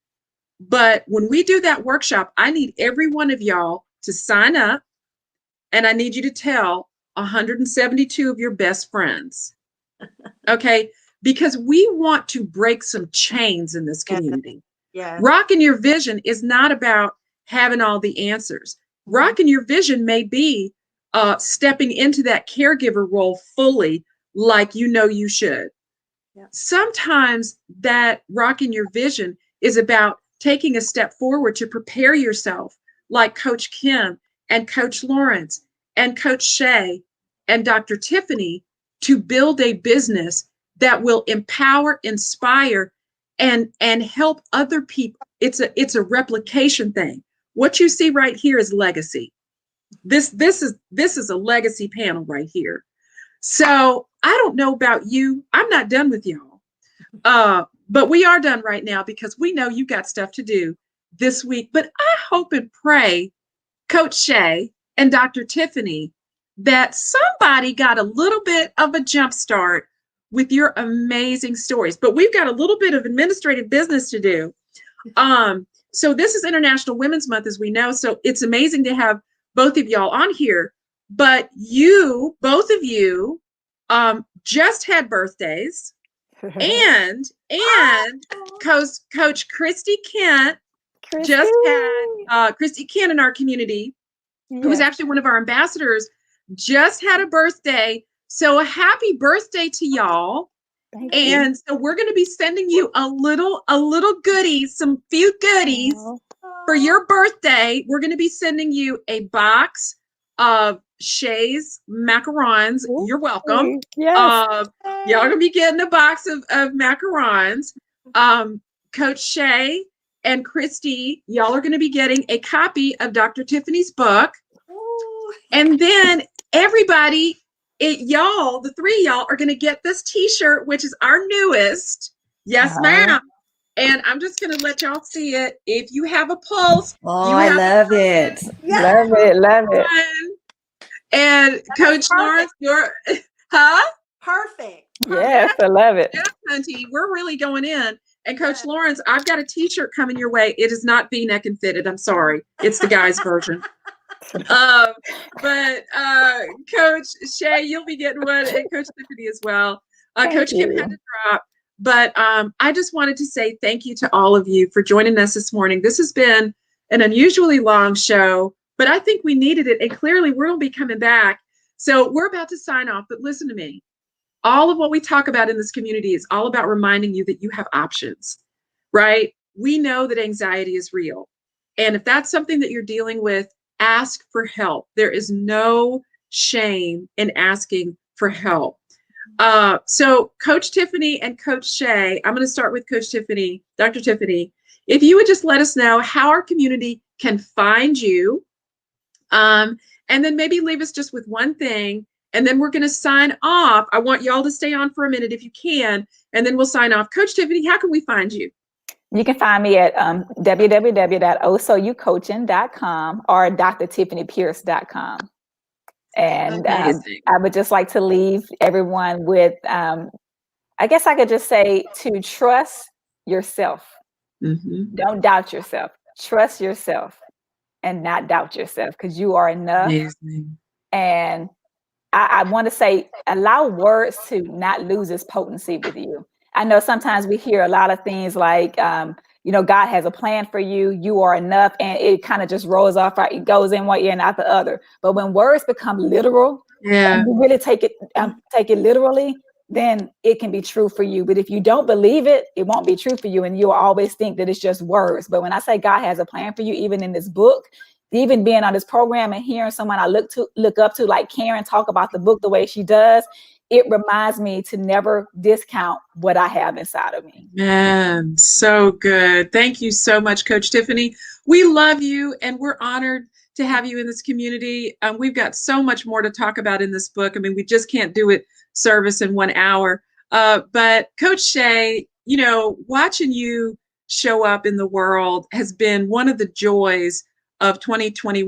But when we do that workshop, I need every one of y'all to sign up, and I need you to tell 172 of your best friends. Okay? Because we want to break some chains in this community. Yeah. Rocking your vision is not about having all the answers. Rocking your vision may be stepping into that caregiver role fully, like you know you should. Sometimes that rocking your vision is about taking a step forward to prepare yourself, like Coach Kim and Coach Lawrence and Coach Shay and Dr. Tiffany, to build a business that will empower, inspire, and help other people. It's a replication thing. What you see right here is legacy. This is a legacy panel right here. So I don't know about you. I'm not done with y'all. But we are done right now because we know you got stuff to do this week. But I hope and pray, Coach Shay and Dr. Tiffany, that somebody got a little bit of a jump start with your amazing stories. But we've got a little bit of administrative business to do. So this is International Women's Month, as we know. So it's amazing to have both of y'all on here. But you, both of you, just had birthdays. And Coach Christy Kent just had Christy Kent in our community, who was actually one of our ambassadors, just had a birthday. So a happy birthday to y'all. Thank and you. So we're going to be sending you a little goodies, some few goodies for your birthday. We're going to be sending you a box of Shay's macarons. You're welcome. Yes. Y'all gonna be getting a box of macarons. Coach Shay and Christy, y'all are gonna be getting a copy of Dr. Tiffany's book. And then everybody, y'all, the three of y'all are gonna get this t-shirt, which is our newest. Yes, ma'am. And I'm just gonna let y'all see it. If you have a pulse, I love it. Love it. And Coach Lawrence, you're, Perfect. Yes, I love it. Yeah, Hunty, we're really going in. And Coach Lawrence, I've got a t-shirt coming your way. It is not V-neck and fitted. I'm sorry. It's the guy's version. But Coach Shay, you'll be getting one, and Coach Tiffany as well. Coach Kim had to drop. But I just wanted to say thank you to all of you for joining us this morning. This has been an unusually long show, but I think we needed it. And clearly we're going to be coming back. So we're about to sign off, but listen to me. All of what we talk about in this community is all about reminding you that you have options, right? We know that anxiety is real. And if that's something that you're dealing with, ask for help. There is no shame in asking for help. So Coach Tiffany and Coach Shay, I'm going to start with Coach Tiffany, Dr. Tiffany. If you would just let us know how our community can find you, and then maybe leave us just with one thing, and then we're going to sign off. I want y'all to stay on for a minute if you can, and then we'll sign off. Coach Tiffany, how can we find you? You can find me at www.osoucoaching.com or drtiffanypierce.com. And I would just like to leave everyone with, I guess I could just say, to trust yourself. Mm-hmm. Don't doubt yourself. Trust yourself and not doubt yourself, because you are enough. Amazing. And I want to say, allow words to not lose its potency with you. I know sometimes we hear a lot of things like, God has a plan for you, you are enough, and it kind of just rolls off, right? It goes in one ear and out the other. But when words become literal, and you really take it literally, then it can be true for you. But if you don't believe it, it won't be true for you, and you'll always think that it's just words. But when I say God has a plan for you, even in this book, even being on this program and hearing someone I look up to, like Karen, talk about the book the way she does, it reminds me to never discount what I have inside of me. Man, so good. Thank you so much, Coach Tiffany. We love you, and we're honored to have you in this community. We've got so much more to talk about in this book. I mean, we just can't do it service in 1 hour. But Coach Shay, watching you show up in the world has been one of the joys of 2020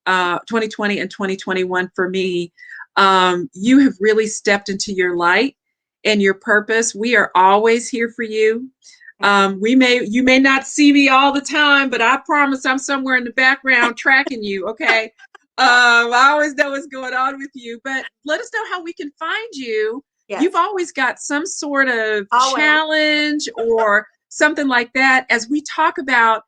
and 2021 for me. You have really stepped into your light and your purpose. We are always here for you. You may not see me all the time, but I promise I'm somewhere in the background tracking you. Okay. I always know what's going on with you, but let us know how we can find you. Yes. You've always got some sort of challenge or something like that, as we talk about,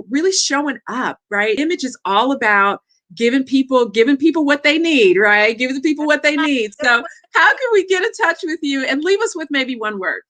really showing up, right? Image is all about giving people what they need, right? Giving the people what they need. So how can we get in touch with you and leave us with maybe one word?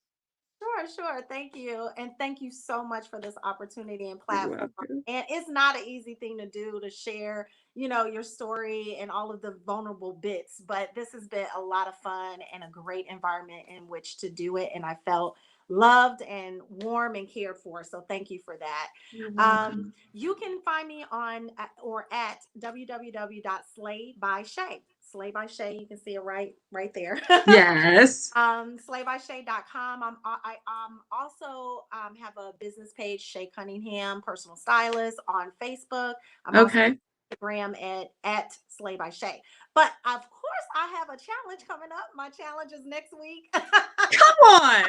Sure. Thank you. And thank you so much for this opportunity and You're platform. welcome. And it's not an easy thing to do, to share, your story and all of the vulnerable bits, but this has been a lot of fun and a great environment in which to do it. And I felt loved and warm and cared for. So thank you for that. You're welcome. You can find me on or at www.slaybyshay. Slay by Shay, you can see it right there. Yes. Slaybyshay.com. I also have a business page, Shay Cunningham, personal stylist, on Facebook. I'm also Okay. on Instagram at Slay by Shay. But of course, I have a challenge coming up. My challenge is next week. Come on.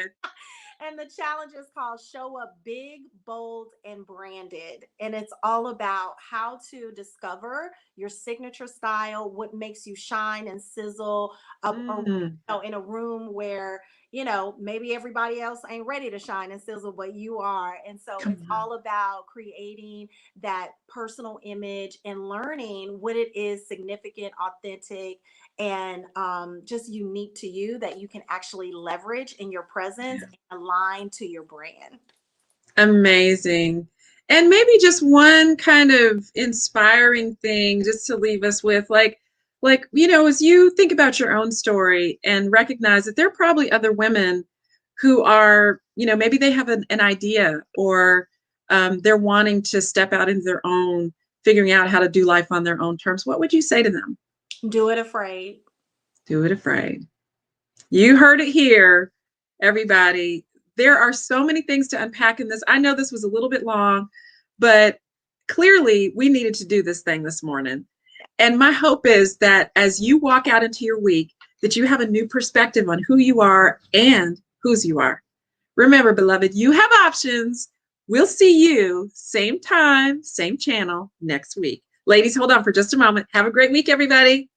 And the challenge is called Show Up Big, Bold, and Branded. And it's all about how to discover your signature style, what makes you shine and sizzle in a room where, maybe everybody else ain't ready to shine and sizzle, but you are. And so it's all about creating that personal image and learning what it is significant, authentic, and just unique to you that you can actually leverage in your presence and align to your brand. Amazing. And maybe just one kind of inspiring thing just to leave us with, as you think about your own story and recognize that there are probably other women who are, maybe they have an idea, or they're wanting to step out into their own, figuring out how to do life on their own terms. What would you say to them? Do it afraid. Do it afraid. You heard it here, everybody. There are so many things to unpack in this. I know this was a little bit long, but clearly we needed to do this thing this morning. And my hope is that as you walk out into your week, that you have a new perspective on who you are and whose you are. Remember, beloved, you have options. We'll see you same time, same channel next week. Ladies, hold on for just a moment. Have a great week, everybody.